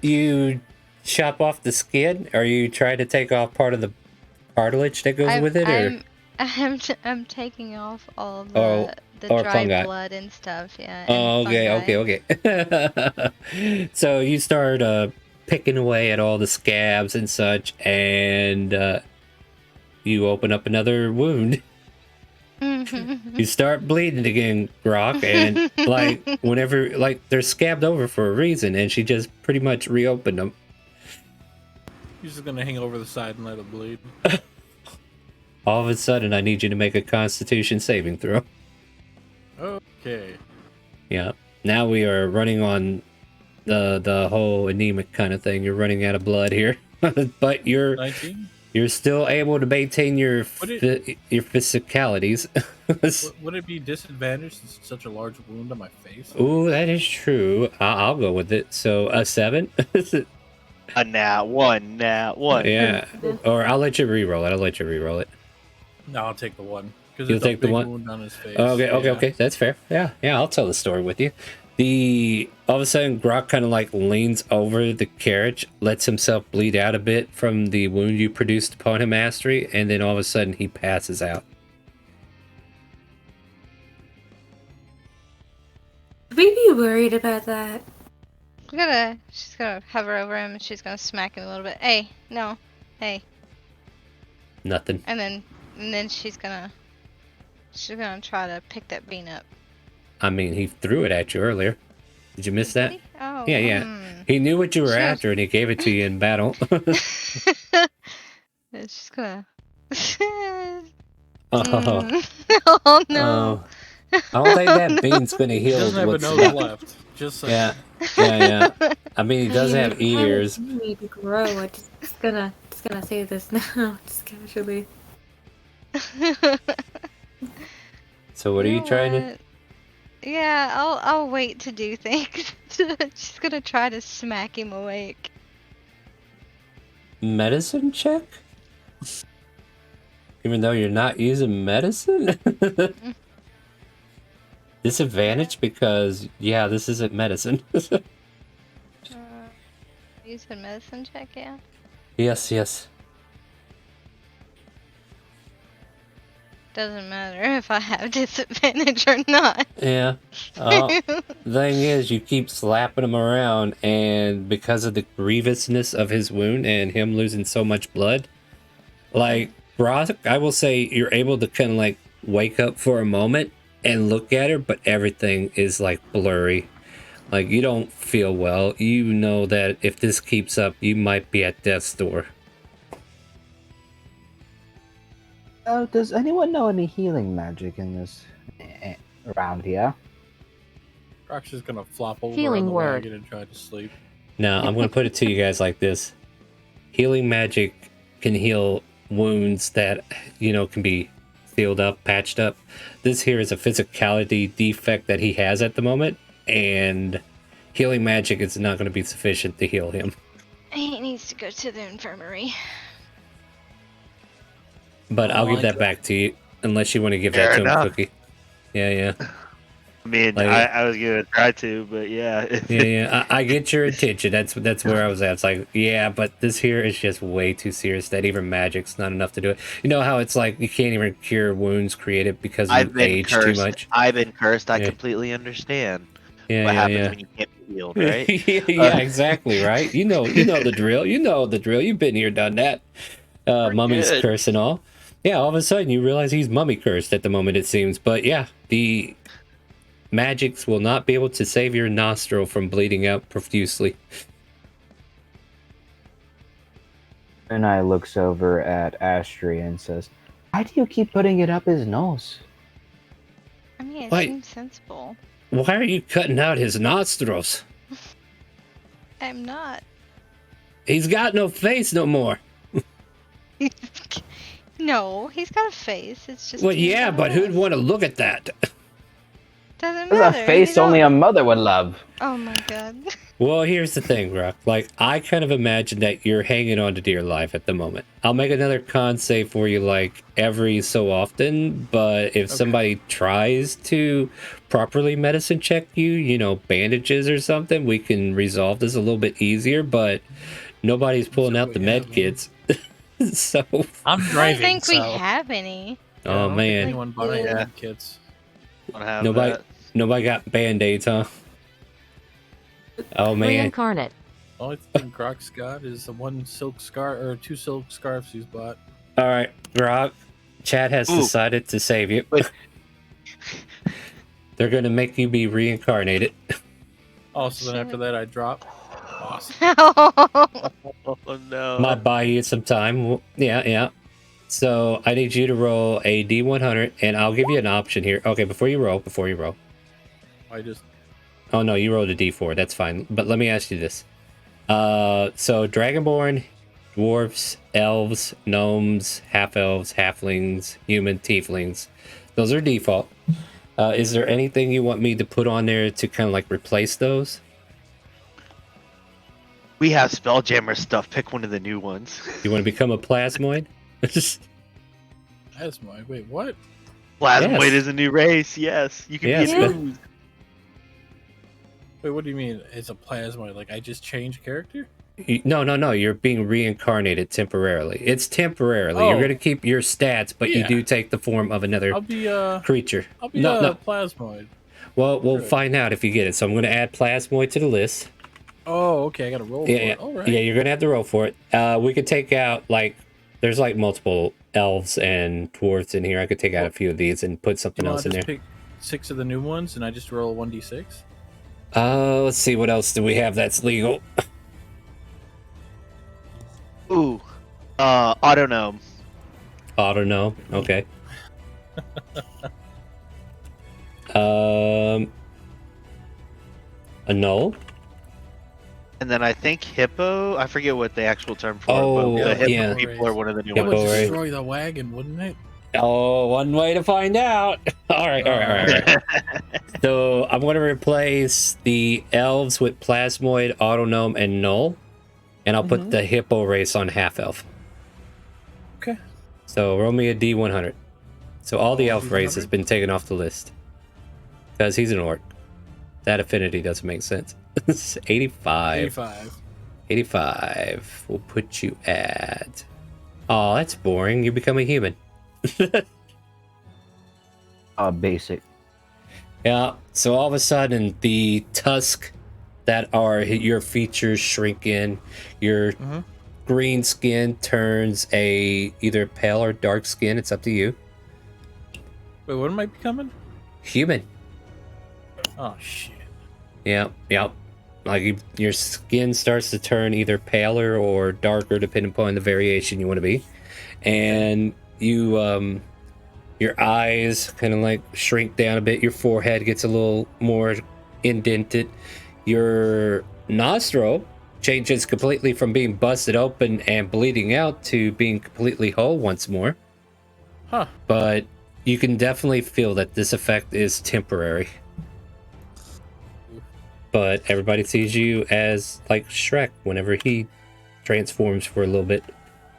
You chop off the skin, or you try to take off part of the cartilage that goes with it, or I'm taking off all Oh, the or dry fungi. blood and stuff. Yeah. oh, and fungi. okay. So you start picking away at all the scabs and such, and you open up another wound. You start bleeding again, Grok, and like whenever, like they're scabbed over for a reason, and she just pretty much reopened them. He's just gonna hang over the side and let it bleed. All of a sudden, I need you to make a Constitution saving throw. Okay. Yeah. Now we are running on the whole anemic kind of thing. You're running out of blood here, but you're 19? still able to maintain your Would your physicalities. Would it be disadvantaged since it's such a large wound on my face? Ooh, that is true. I'll go with it. So a 7. A nat one. Yeah. Or I'll let you re-roll it. I'll let you re-roll it. No, I'll take the one because You'll it's a take the big one? wound on his face. Okay. That's fair. Yeah. I'll tell the story with you. All of a sudden, Grok kind of like leans over the carriage, lets himself bleed out a bit from the wound you produced upon him, Mastery, and then all of a sudden he passes out. Should we be worried about that? She's gonna hover over him and she's gonna smack him a little bit. Hey, no, hey, Nothing. and then she's gonna try to pick that bean up. I mean, he threw it at you earlier. Did you miss that? Did he? Oh, Yeah. He knew what you were Sure. after, and he gave it to you in battle. It's just gonna. Oh, Oh no. I don't think that bean's gonna He heal. doesn't have a what's nose left. left. Just saying. Yeah. I mean, he does have I mean, ears. how much need to grow? I'm just gonna say this now, just casually. So what are you trying to? Yeah, I'll wait to do things. She's gonna try to smack him awake. Medicine check? Even though you're not using medicine? Disadvantage because, yeah, this isn't medicine. Use a medicine check, yeah. Yes. Doesn't matter if I have disadvantage or not. Yeah. The thing is, you keep slapping him around, and because of the grievousness of his wound and him losing so much blood, like, Brock, I will say you're able to kind of like wake up for a moment and look at her, but everything is like blurry. Like, you don't feel well. You know that if this keeps up, you might be at death's door. Oh, does anyone know any healing magic in this around here? Rock's just gonna flop over Healing on the word. wagon and try to sleep. Now, I'm going to put it to you guys like this. Healing magic can heal wounds that, can be sealed up, patched up. This here is a physicality defect that he has at the moment, and healing magic is not going to be sufficient to heal him. He needs to go to the infirmary. But I'll give that back to you, unless you want to give that to him, Cookie. Yeah. I mean, Like- I was gonna try to, but yeah. Yeah. I get your intention. That's where I was at. It's like, yeah, but this here is just way too serious that even magic's not enough to do it. You know how it's like you can't even cure wounds created because I've you been age cursed. too much. I've been cursed. I Yeah. completely understand Yeah, what happens yeah. when you can't be healed, right? Yeah, exactly, right? You know the drill. You know the drill. You've been here, done that. Mummy's good. curse and all. Yeah, all of a sudden you realize he's mummy cursed at the moment, it seems. But yeah, the magics will not be able to save your nostril from bleeding out profusely. And I looks over at Astri and says, "Why do you keep putting it up his nose?" I mean, it Wait. seems sensible. Why are you cutting out his nostrils? I'm not. He's got no face no more. No, he's got a face. It's just. Well, he's yeah, got but who'd eyes. want to look at that? Doesn't There's matter. a face he's only all- a mother would love. Oh my god. Well, here's the thing, Rock. Like, I kind of imagine that you're hanging on to dear life at the moment. I'll make another con save for you, like, every so often, but if somebody tries to properly medicine check you, bandages or something, we can resolve this a little bit easier, but nobody's pulling out the med kits. So, I'm I don't driving, think we so have any. Yeah, I oh don't think man, anyone bought any Yeah. kits. Wanna have nobody, that? nobody got band-aids, huh? Oh man, Reincarnate. The only thing Grok's got is the one silk scarf or 2 silk scarves he's bought. all right, Rock. Chad has Ooh. decided to save you. Wait. They're gonna make you be reincarnated. Oh, so then after that I drop. Awesome. Oh no. Might buy you some time. Yeah. So I need you to roll a D100, and I'll give you an option here. Okay, before you roll. I just Oh no, you rolled a D4. That's fine. But let me ask you this. So Dragonborn, dwarves, elves, gnomes, half-elves, halflings, human, tieflings. Those are default. Is there anything you want me to put on there to kind of like replace those? We have Spelljammer stuff. Pick one of the new ones. You want to become a plasmoid? Plasmoid. Wait, what? Plasmoid Yes. is a new race. Yes, you can Yes, be but- an ooze. Wait, what do you mean? It's a plasmoid? Like I just changed character? No. You're being reincarnated temporarily. It's temporarily. You're Oh. going to keep your stats, but you Yeah. do take the form of another I'll be creature. a plasmoid. Well, we'll Good. find out if you get it. So I'm going to add plasmoid to the list. Oh, okay. I got to roll for Yeah, it. All right. yeah, you're going to have to roll for it. We could take out there's multiple elves and dwarves in here. I could take out a few of these and put something You else in just there. pick 6 of the new ones, and I just roll a 1d6. Let's see, what else do we have that's legal? Ooh, Autognome. Autognome, okay. A null. And then I think Hippo. I forget what the actual term for Oh, it, but the Hippo yeah. people are one of the new It Hippo would ones. ray. destroy the wagon, wouldn't it? Oh, one way to find out. All right. So I'm going to replace the elves with plasmoid, autognome, and null, and I'll put the hippo race on half elf. Okay. So roll me a D100. So all the elf race has D100? been taken off the list because he's an orc. That affinity doesn't make sense. 85. 85. 85. We'll put you at. Oh, that's boring. You become a human. Basic. Yeah, so all of a sudden the tusk that are your features shrink in. Your green skin turns either pale or dark skin. It's up to you. Wait, what am I becoming? Human. Oh shit. Yep. Your skin starts to turn either paler or darker depending upon the variation you want to be. And you your eyes kind of shrink down a bit. Your forehead gets a little more indented. Your nostril changes completely from being busted open and bleeding out to being completely whole once more. Huh. But you can definitely feel that this effect is temporary. But everybody sees you as Shrek whenever he transforms for a little bit.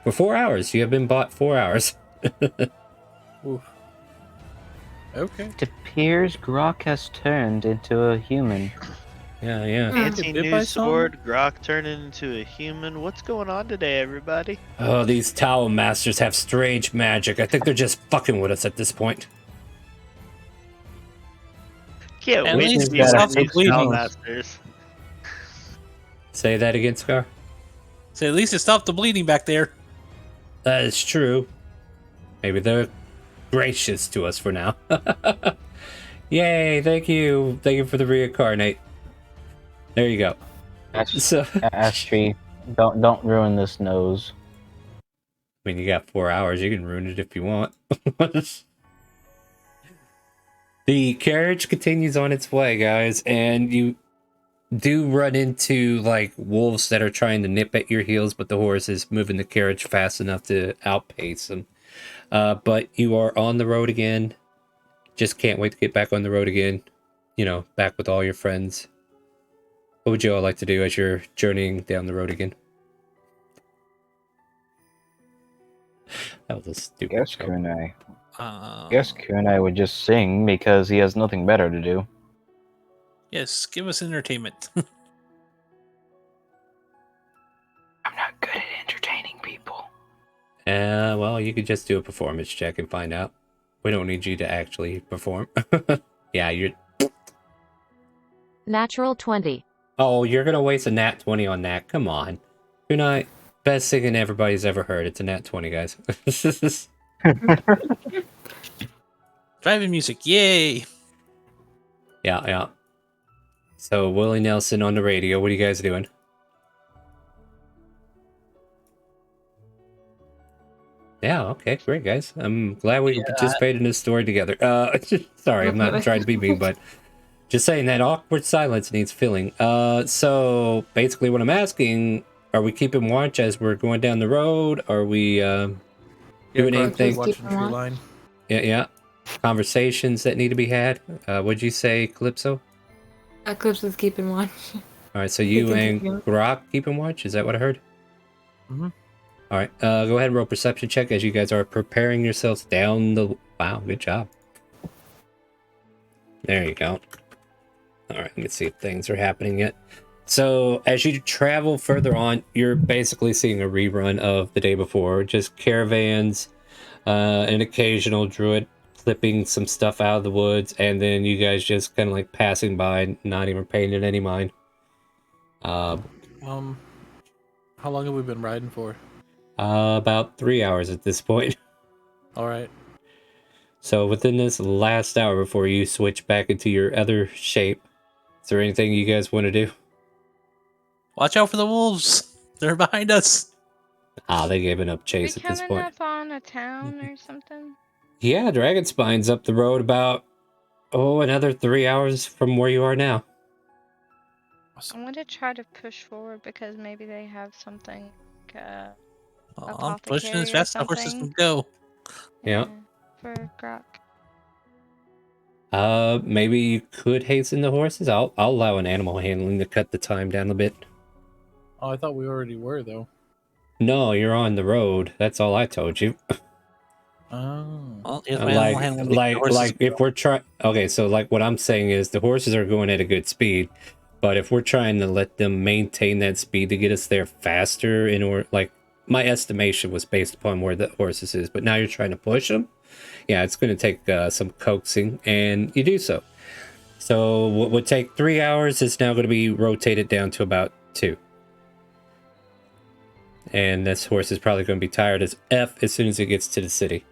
For 4 hours. You have been bought 4 hours. Oof. Okay. It appears Grok has turned into a human. Yeah. Fancy Bit new by sword, Grok turning into a human. What's going on today, everybody? Oh, these Towel Masters have strange magic. I think they're just fucking with us at this point. Can't At wait least to be he's one got of a these bleeding. Spellmasters. Say that again, Scar? So at least it stopped the bleeding back there. That is true. Maybe they're gracious to us for now. Yay, thank you. Thank you for the reincarnate. There you go. So, Astri, don't ruin this nose. I mean, you got 4 hours. You can ruin it if you want. The carriage continues on its way, guys, and you do run into wolves that are trying to nip at your heels, but the horse is moving the carriage fast enough to outpace them. But you are on the road again. Just can't wait to get back on the road again. Back with all your friends. What would you all like to do as you're journeying down the road again? That was a stupid Guess joke. Kunai. Uh, Guess Kunai would just sing because he has nothing better to do. Yes, give us entertainment. I'm not good at entertaining people. Well, you could just do a performance check and find out. We don't need you to actually perform. Yeah, you're... Natural 20. Oh, you're gonna waste a nat 20 on that? Come on. Good night. Best singing everybody's ever heard. It's a nat 20, guys. Driving music, yay! Yeah. So, Willie Nelson on the radio. What are you guys doing? Yeah, okay, great, guys. I'm glad we participated in this story together. Sorry, I'm not trying to be mean, but just saying that awkward silence needs filling. So, basically what I'm asking, are we keeping watch as we're going down the road? Are we doing anything? Watching Tree Line. Yeah. Conversations that need to be had. What'd you say, Calypso? Eclipse is keeping watch. All right, so you think and you- Grok keeping watch. Is that what I heard? Mhm. All right, go ahead and roll perception check as you guys are preparing yourselves down the. Wow, good job. There you go. All right, let me see if things are happening yet. So as you travel further on, you're basically seeing a rerun of the day before. Just caravans, an occasional druid clipping some stuff out of the woods, and then you guys just kind of like passing by, not even paying it any mind. How long have we been riding for? About 3 hours at this point. All right. So within this last hour before you switch back into your other shape, is there anything you guys want to do? Watch out for the wolves. They're behind us. They gave up We chase at this coming point. up on a town or something? Yeah, Dragonspine's up the road about, another 3 hours from where you are now. I want to try to push forward because maybe they have something like I'm pushing as apothecary or fast as the horses something. can go. Yeah. For Grok. Maybe you could hasten the horses. I'll allow an animal handling to cut the time down a bit. Oh, I thought we already were though. No, you're on the road. That's all I told you. Oh. Well, here's my animal handling to make the horses Like if we're trying. Okay, so like what I'm saying is the horses are going at a good speed, but if we're trying to let them maintain that speed to get us there faster, in order, like my estimation was based upon where the horses is, but now you're trying to push them. Yeah, it's going to take some coaxing, and you do so. So what would take 3 hours is now going to be rotated down to about 2. And this horse is probably going to be tired as F as soon as it gets to the city.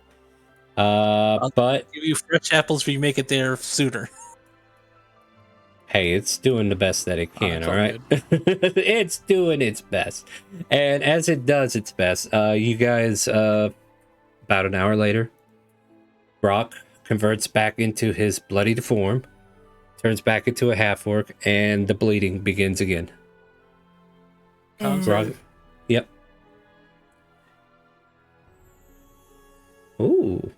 But give you fresh apples if you make it there sooner. hey, it's doing the best that it can, it's all all right? It's doing its best. And as it does its best, you guys, about an hour later, Brock converts back into his bloodied form, turns back into a half-orc, and the bleeding begins again. Con Brock, save. yep. Ooh,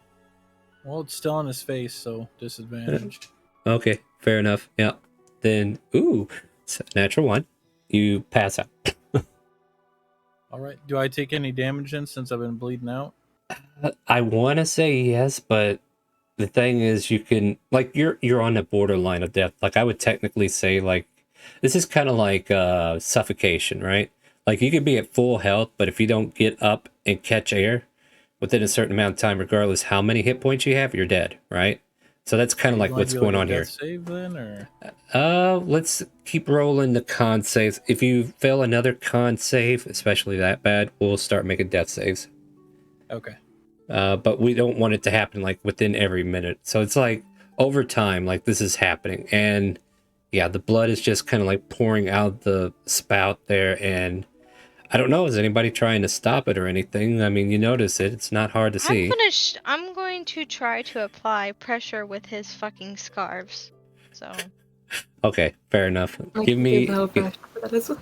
Well, it's still on his face, so disadvantage. okay, fair enough. Yeah. Then, natural 1. You pass out. All right. Do I take any damage then since I've been bleeding out? I want to say yes, but the thing is, you can, like, you're on the borderline of death. Like, I would technically say, like, this is kind of like suffocation, right? Like, you could be at full health, but if you don't get up and catch air within a certain amount of time, regardless how many hit points you have, you're dead, right? So that's kind of Are you like going what's to do, going like, on a here. death save then, or Let's keep rolling the con saves. If you fail another con save, especially that bad, we'll start making death saves. okay? But we don't want it to happen like within every minute. So it's like over time, like this is happening. And yeah, the blood is just kind of like pouring out the spout there. And I don't know, is anybody trying to stop it or anything? I mean, you notice it. It's not hard to see. I'm going to try to apply pressure with his fucking scarves. So Okay, fair enough. I Give can me. the help for that as well.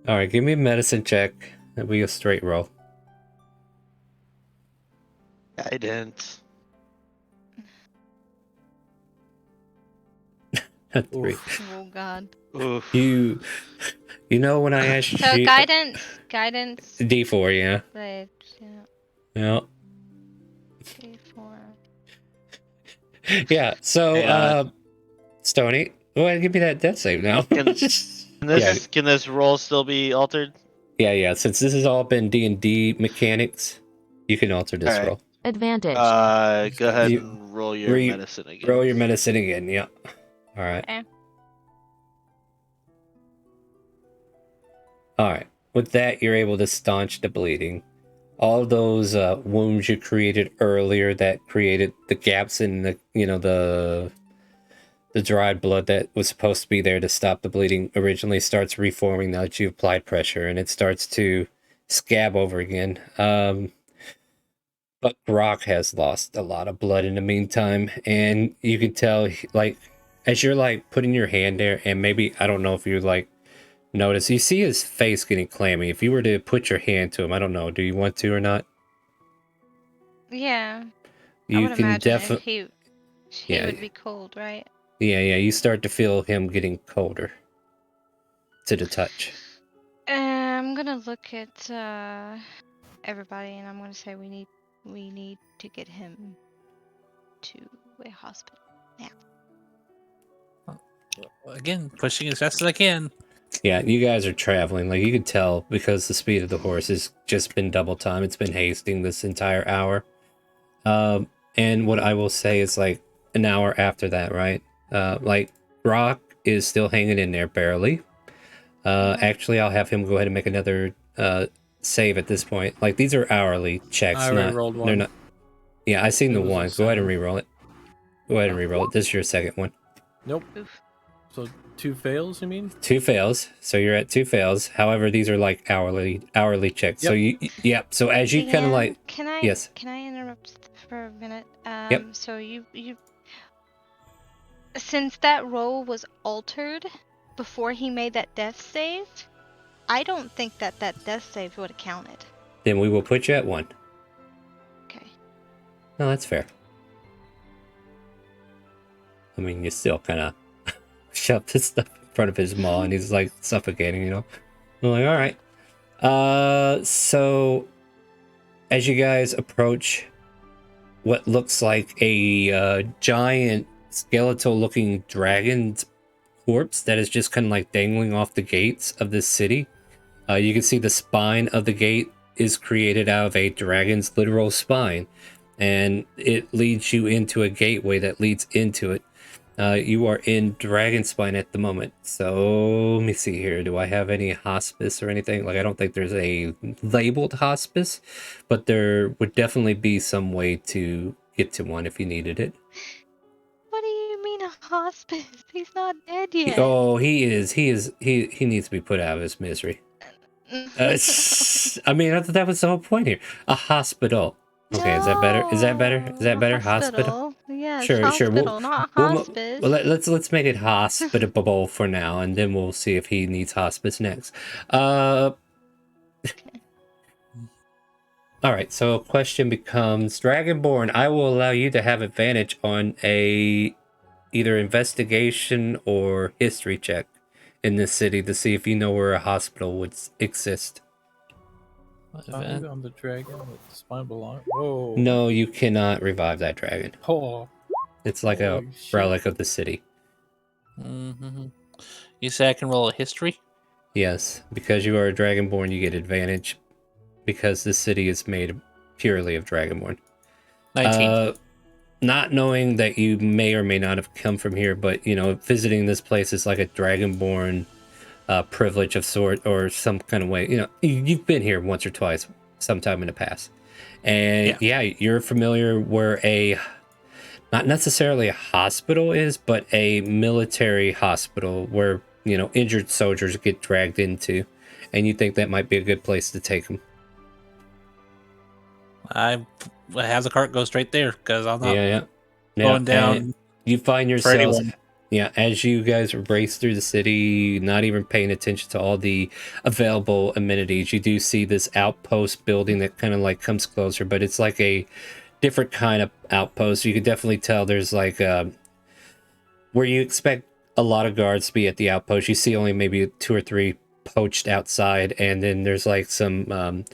All right, give me a medicine check. That'll be a straight roll. Guidance. 3. oh god. Oof. You know when I asked So you. guidance D4, yeah. like Yeah. D4. Yeah, so, Hey, Stony, go ahead and give me that death save now. Can this roll still be altered? Yeah, since this has all been D&D mechanics, you can alter this Alright. roll. Advantage. Go ahead You- and roll your re- medicine again. Roll your medicine again, yeah. Alright. Okay. Alright. With that, you're able to staunch the bleeding. All those wounds you created earlier that created the gaps in the dried blood that was supposed to be there to stop the bleeding originally starts reforming now that you applied pressure, and it starts to scab over again. But Brock has lost a lot of blood in the meantime, and you can tell, like, as you're like putting your hand there, and maybe I don't know if you like notice, you see his face getting clammy. If you were to put your hand to him, I don't know, do you want to or not? Yeah. I You would can imagine if definitely, he Yeah. would be cold, right? yeah, you start to feel him getting colder. to the touch. I'm gonna look at everybody, and I'm gonna say we need to get him to a hospital. Again, pushing as fast as I can. Yeah, you guys are traveling. Like, you can tell because the speed of the horse has just been double time. It's been hasting this entire hour. And what I will say is, like, an hour after that, right? Like, Brock is still hanging in there barely. Actually, I'll have him go ahead and make another save at this point. Like, these are hourly checks. I already rolled one. They're not. Yeah, I seen It the was a one. Go ahead and 7. re-roll it. Go ahead and re-roll it. This is your second one. Nope. Oof. So 2 fails, you mean? 2 fails, so you're at 2 fails. However, these are like hourly checks. So Yep. so as you kind of like, Can I? yes. Can I interrupt for a minute? Yep. So you since that roll was altered before he made that death save, I don't think that death save would have counted. Then we will put you at 1. Okay. No, that's fair. I mean, you still kind of shoved this stuff in front of his maw, and he's like suffocating. I'm like, all right. So as you guys approach what looks like a giant skeletal-looking dragon's corpse that is just kind of like dangling off the gates of this city, you can see the spine of the gate is created out of a dragon's literal spine, and it leads you into a gateway that leads into it. You are in Dragonspine at the moment. So let me see here. Do I have any hospice or anything? Like, I don't think there's a labeled hospice, but there would definitely be some way to get to one if you needed it. What do you mean a hospice? He's not dead yet. Oh, he is. He needs to be put out of his misery. I mean, that was the whole point here. A hospital. Okay, is that better? Is that better? Is that better? Hospital? Yes, Sure. hospital, not hospice. Well, let's make it hospitable for now, and then we'll see if he needs hospice next. All right. So, question becomes: Dragonborn, I will allow you to have advantage on a either investigation or history check in this city to see if you know where a hospital would exist. Find on the dragon with the spine belong. Whoa. No, you cannot revive that dragon. Oh. It's like a Holy shit. relic of the city. Mm-hmm. You say I can roll a history? Yes, because you are a Dragonborn, you get advantage because this city is made purely of Dragonborn. 19. Not knowing that you may or may not have come from here, but visiting this place is like a Dragonborn privilege of sort or some kind of way. You've been here once or twice sometime in the past, and yeah, you're familiar where not necessarily a hospital is, but a military hospital where injured soldiers get dragged into, and you think that might be a good place to take them. I have the cart go straight there because I'm not Yeah. going down. And you find for yourselves, anyone. as you guys race through the city, not even paying attention to all the available amenities, you do see this outpost building that kind of like comes closer, but it's like a different kind of outpost. You could definitely tell there's like where you expect a lot of guards to be at the outpost, you see only maybe 2 or 3 poached outside, and then there's like some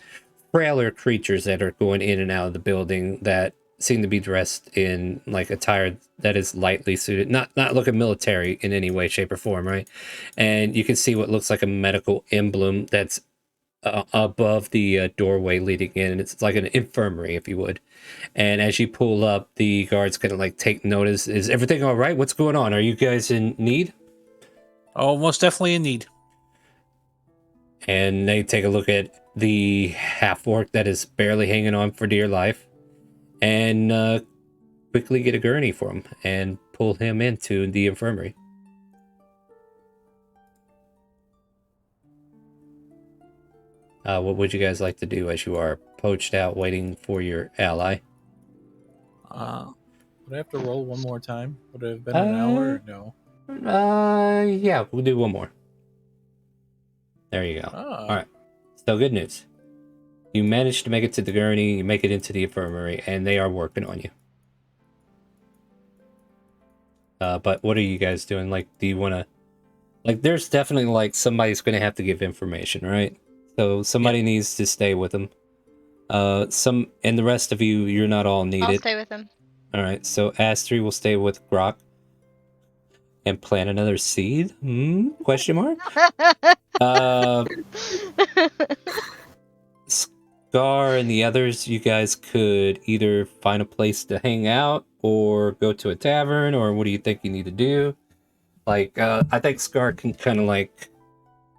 frailer creatures that are going in and out of the building that seem to be dressed in like attire that is lightly suited, not looking military in any way, shape, or form, right? And you can see what looks like a medical emblem that's above the doorway leading in, and it's like an infirmary, if you would. And as you pull up, the guards kind of like take notice. Is everything all right? What's going on? Are you guys in need? Oh, most definitely in need. And they take a look at the half-orc that is barely hanging on for dear life, and quickly get a gurney for him and pull him into the infirmary. What would you guys like to do as you are poached out waiting for your ally? Would I have to roll one more time? Would it have been an hour or no? Yeah, we'll do one more. There you go. Ah. All right. So good news. You managed to make it to the gurney, you make it into the infirmary, and they are working on you. But what are you guys doing? Like, do you want to Like, there's definitely like somebody's going to have to give information, right? So somebody needs to stay with him. And the rest of you, you're not all I'll needed. stay with him. All right, so Astri will stay with Grok and plant another seed. Question mark. Scar and the others, you guys could either find a place to hang out or go to a tavern, or what do you think you need to do? Like, I think Scar can kind of like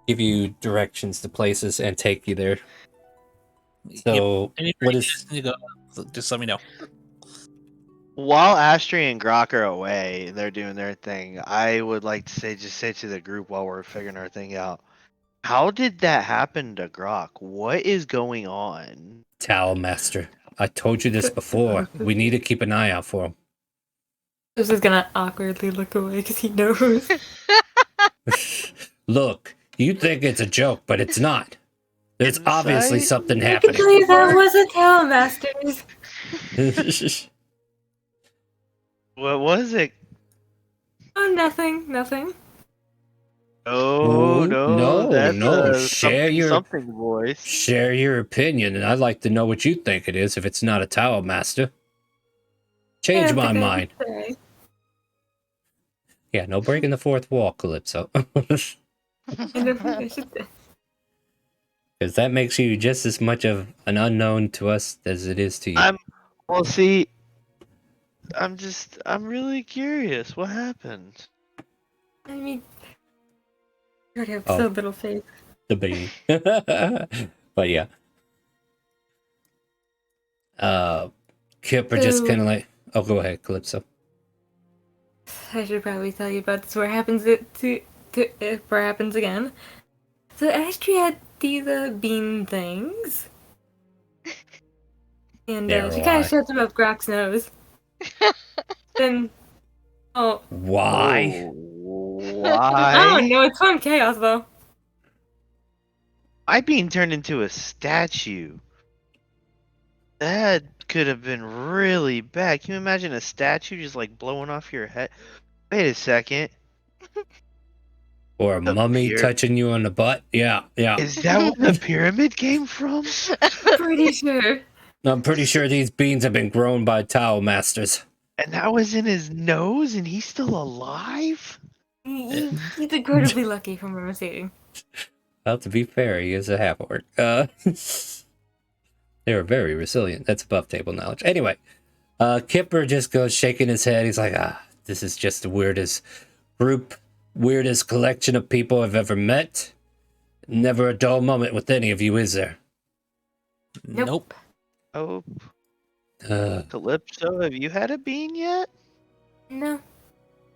give you directions to places and take you there. So, Anybody what just is? need to go, just let me know. While Astri and Grok are away and they're doing their thing, I would like to say to the group while we're figuring our thing out, how did that happen to Grok? What is going on? Towel Master. I told you this before. We need to keep an eye out for him. This is gonna awkwardly look away because he knows. Look, you think it's a joke, but it's not. There's Insight? obviously something I can happening. tell you that wasn't Tailmasters. What was it? Oh, nothing. Oh no, that's no. a something voice. Share your opinion, and I'd like to know what you think it is if it's not a Towel Master. Change my mind. Yeah, no breaking the fourth wall, Calypso. Because that makes you just as much of an unknown to us as it is to you. I'm really curious. What happened? I mean, I have so little faith. The bee. But yeah. Kipper just kind of like, oh, go ahead, Calypso. I should probably tell you about this where happens where happens again. So Astrid had these bean things. And she kind of shuts them up Grok's nose. Then Why? Why? Oh no, it's fun chaos though. My being turned into a statue. That could have been really bad. Can you imagine a statue just like blowing off your head? Wait a second. Or a mummy touching you on the butt? Yeah. Is that where the pyramid came from? Pretty sure. I'm pretty sure these beans have been grown by Towel Masters. And that was in his nose, and he's still alive? He's incredibly lucky from what I'm seeing. Well, to be fair, he is a half-orc. They were very resilient. That's above table knowledge. Anyway, Kipper just goes shaking his head. He's like, this is just the weirdest group, weirdest collection of people I've ever met. Never a dull moment with any of you, is there? Nope. Oh. Calypso, have you had a bean yet? No.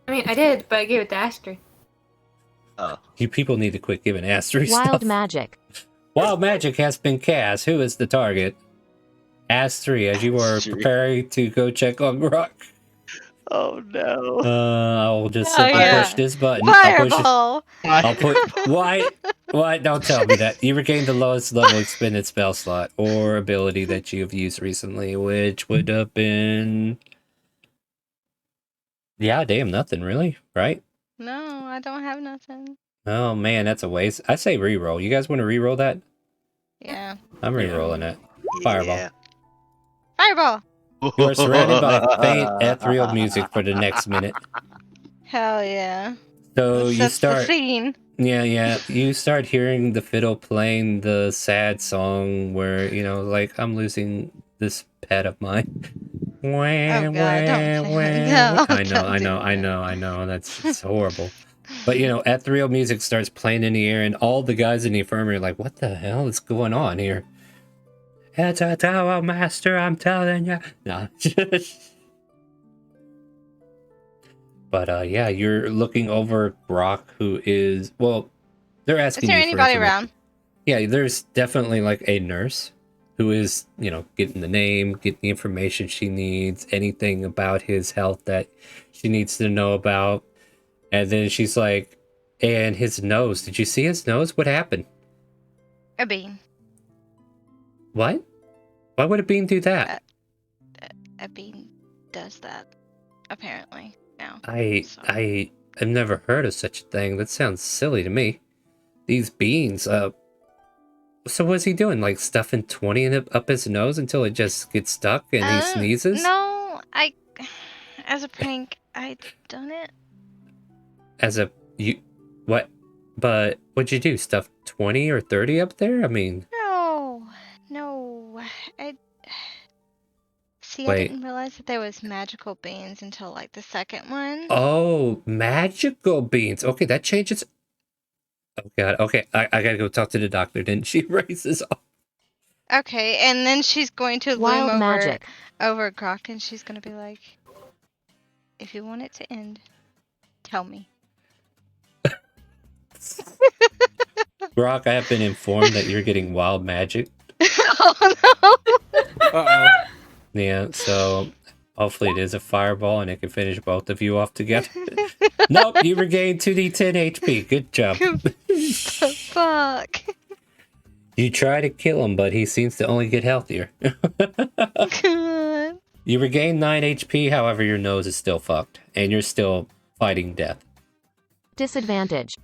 I mean, I did, but I gave it to Astrid. Oh. You people need to quit giving Astrid stuff. Wild magic. Wild magic has been cast. Who is the target? Astrid, as you are preparing to go check on Grok. Oh no. I'll just simply push this button. Fireball. I'll put why don't tell me that. You regained the lowest level expended spell slot or ability that you have used recently, which would have been nothing really, right? No, I don't have nothing. Oh man, that's a waste. I say reroll. You guys want to reroll that? Yeah. I'm rerolling it. Fireball. Yeah. Fireball. You are surrounded by faint ethereal music for the next minute. Hell yeah. So you That's the start. scene. Yeah. You start hearing the fiddle playing the sad song where, like, I'm losing this pet of mine. Oh God, don't say that. No, I know. It's horrible. But, ethereal music starts playing in the air, and all the guys in the infirmary are like, what the hell is going on here? It's a Tower Master, I'm telling you. No. But, yeah, you're looking over Grok, who is, well, they're asking you for anybody information. around? Yeah, there's definitely, like, a nurse who is, getting the name, getting the information she needs, anything about his health that she needs to know about. And then she's like, and his nose. Did you see his nose? What happened? A bean. What? Why would a bean do that? A bean does that, apparently. Now. I I've never heard of such a thing. That sounds silly to me. These beans, so what's he doing? Like stuffing 20 up his nose until it just gets stuck and he sneezes? No, as a prank, I done it. What? But what'd you do? Stuff 20 or 30 up there? I mean, No, I see. I wait. didn't realize that there was magical beans until like the second one. Oh, magical beans. Okay, that changes. Oh god. Okay, I gotta go talk to the doctor. Then she raises off. Okay, and then she's going to Wild loom magic. over Grok, and she's gonna be like, "If you want it to end, tell me." Brock, I have been informed that you're getting wild magic. Oh no! Uh-oh. Yeah, so hopefully it is a fireball and it can finish both of you off together. Nope, you regained 2d10 HP. Good job. The fuck? You try to kill him, but he seems to only get healthier. God. You regain 9 HP, however, your nose is still fucked, and you're still fighting death. Disadvantage.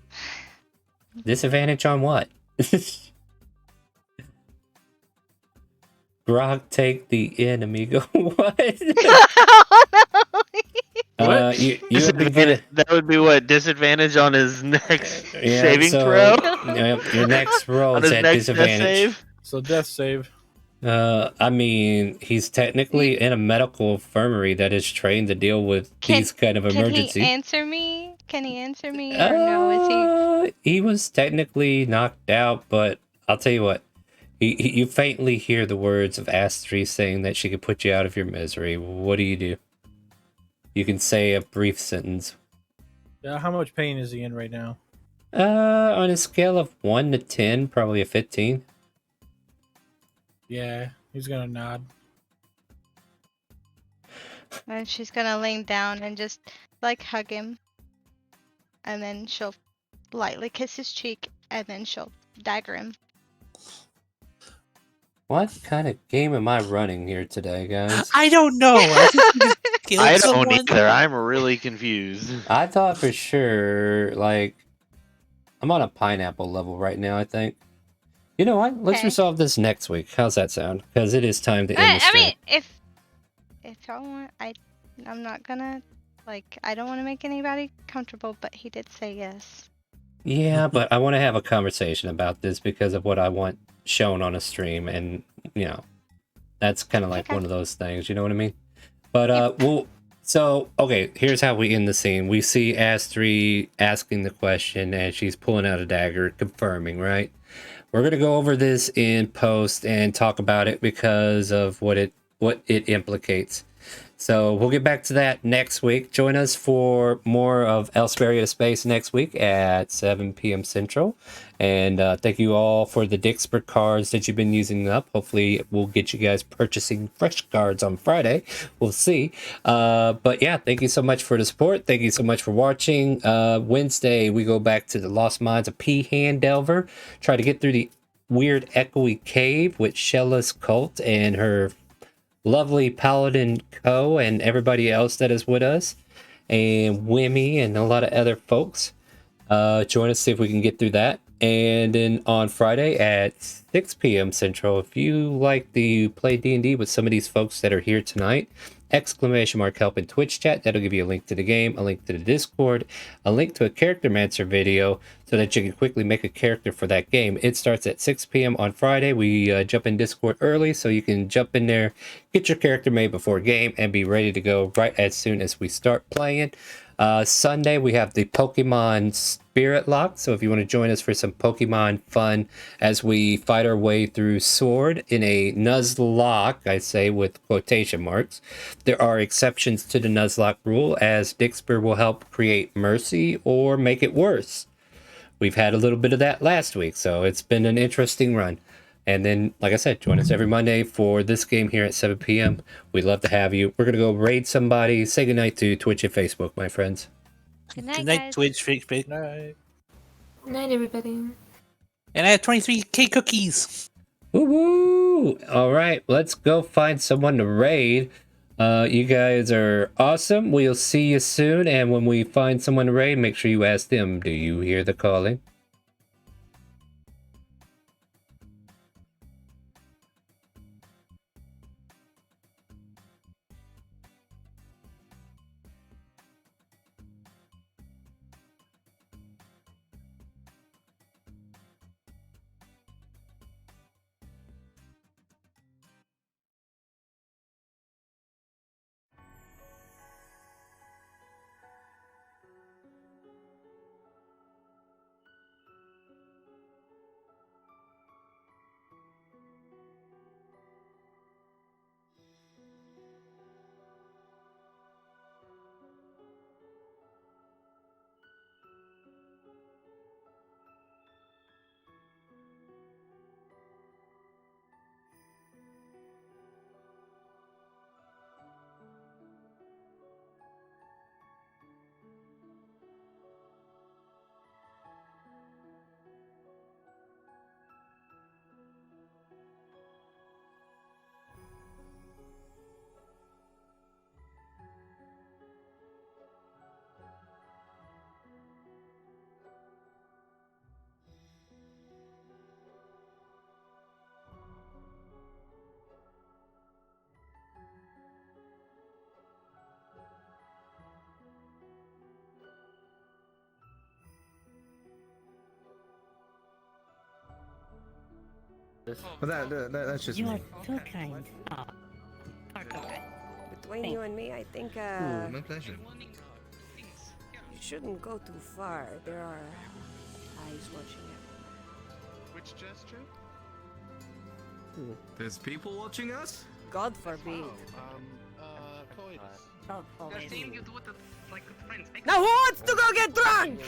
Disadvantage on what? Grog, take the in, amigo. What? Oh no! You have been good. That would be what disadvantage on his next Yeah, saving so, throw. Your next roll On is his at next death disadvantage. save. So death save. I mean, he's technically in a medical infirmary that is trained to deal with these kind of emergencies. Can he answer me? Can he answer me, or no? Is he? He was technically knocked out, but I'll tell you what. You faintly hear the words of Astri saying that she could put you out of your misery. What do? You can say a brief sentence. Yeah, how much pain is he in right now? On a scale of 1 to 10, probably a 15. Yeah, he's gonna nod. And she's gonna lay down and just like hug him, and then she'll lightly kiss his cheek, and then she'll dagger him. What kind of game am I running here today, guys? I don't know. I think you just killed I someone. don't either. I'm really confused. I thought for sure, like, I'm on a pineapple level right now, I think. You know what? Let's Okay. resolve this next week. How's that sound? Because it is time to end the I stream. mean, if y'all want, I'm not gonna I don't want to make anybody comfortable, but he did say yes. Yeah, but I want to have a conversation about this because of what I want shown on a stream, and that's kind of like Okay. one of those things. You know what I mean? But okay. Here's how we end the scene. We see Astri asking the question, and she's pulling out a dagger, confirming. Right? We're gonna go over this in post and talk about it because of what it implicates. So we'll get back to that next week. Join us for more of Elsparia Space next week at 7 p.m. Central. And thank you all for the Dixper cards that you've been using up. Hopefully we'll get you guys purchasing fresh cards on Friday. We'll see. But yeah, thank you so much for the support. Thank you so much for watching. Wednesday, we go back to the Lost Mines of Peahan Delver. Try to get through the weird echoey cave with Shella's cult and her lovely Paladin Co. and everybody else that is with us, and Wimmy and a lot of other folks. Join us, see if we can get through that. And then on Friday at 6 p.m. Central, if you like to play D&D with some of these folks that are here tonight, !help in Twitch chat. That'll give you a link to the game, a link to the Discord, a link to a Character Mancer video so that you can quickly make a character for that game. It starts at 6 p.m. on Friday. We jump in Discord early so you can jump in there, get your character made before game, and be ready to go right as soon as we start playing. Sunday, we have the Pokemon Spirit Lock. So if you want to join us for some Pokemon fun as we fight our way through Sword in a Nuzlocke, I say with quotation marks. There are exceptions to the Nuzlocke rule, as Dixper will help create mercy or make it worse. We've had a little bit of that last week, so it's been an interesting run. And then, like I said, join us every Monday for this game here at 7 p.m. We'd love to have you. We're going to go raid somebody. Say goodnight to Twitch and Facebook, my friends. Good night, Good night, guys. Twitch, Facebook. Night. Night, everybody. And I have 23k cookies. Woo-woo! All right, let's go find someone to raid. You guys are awesome. We'll see you soon. And when we find someone to raid, make sure you ask them, do you hear the calling? Well, that's just You're me. too kind. Oh. Between you and me, I think My pleasure. you shouldn't go too far. There are eyes watching you. Which gesture? There's people watching us? God forbid. Oh, Now who wants to go get drunk?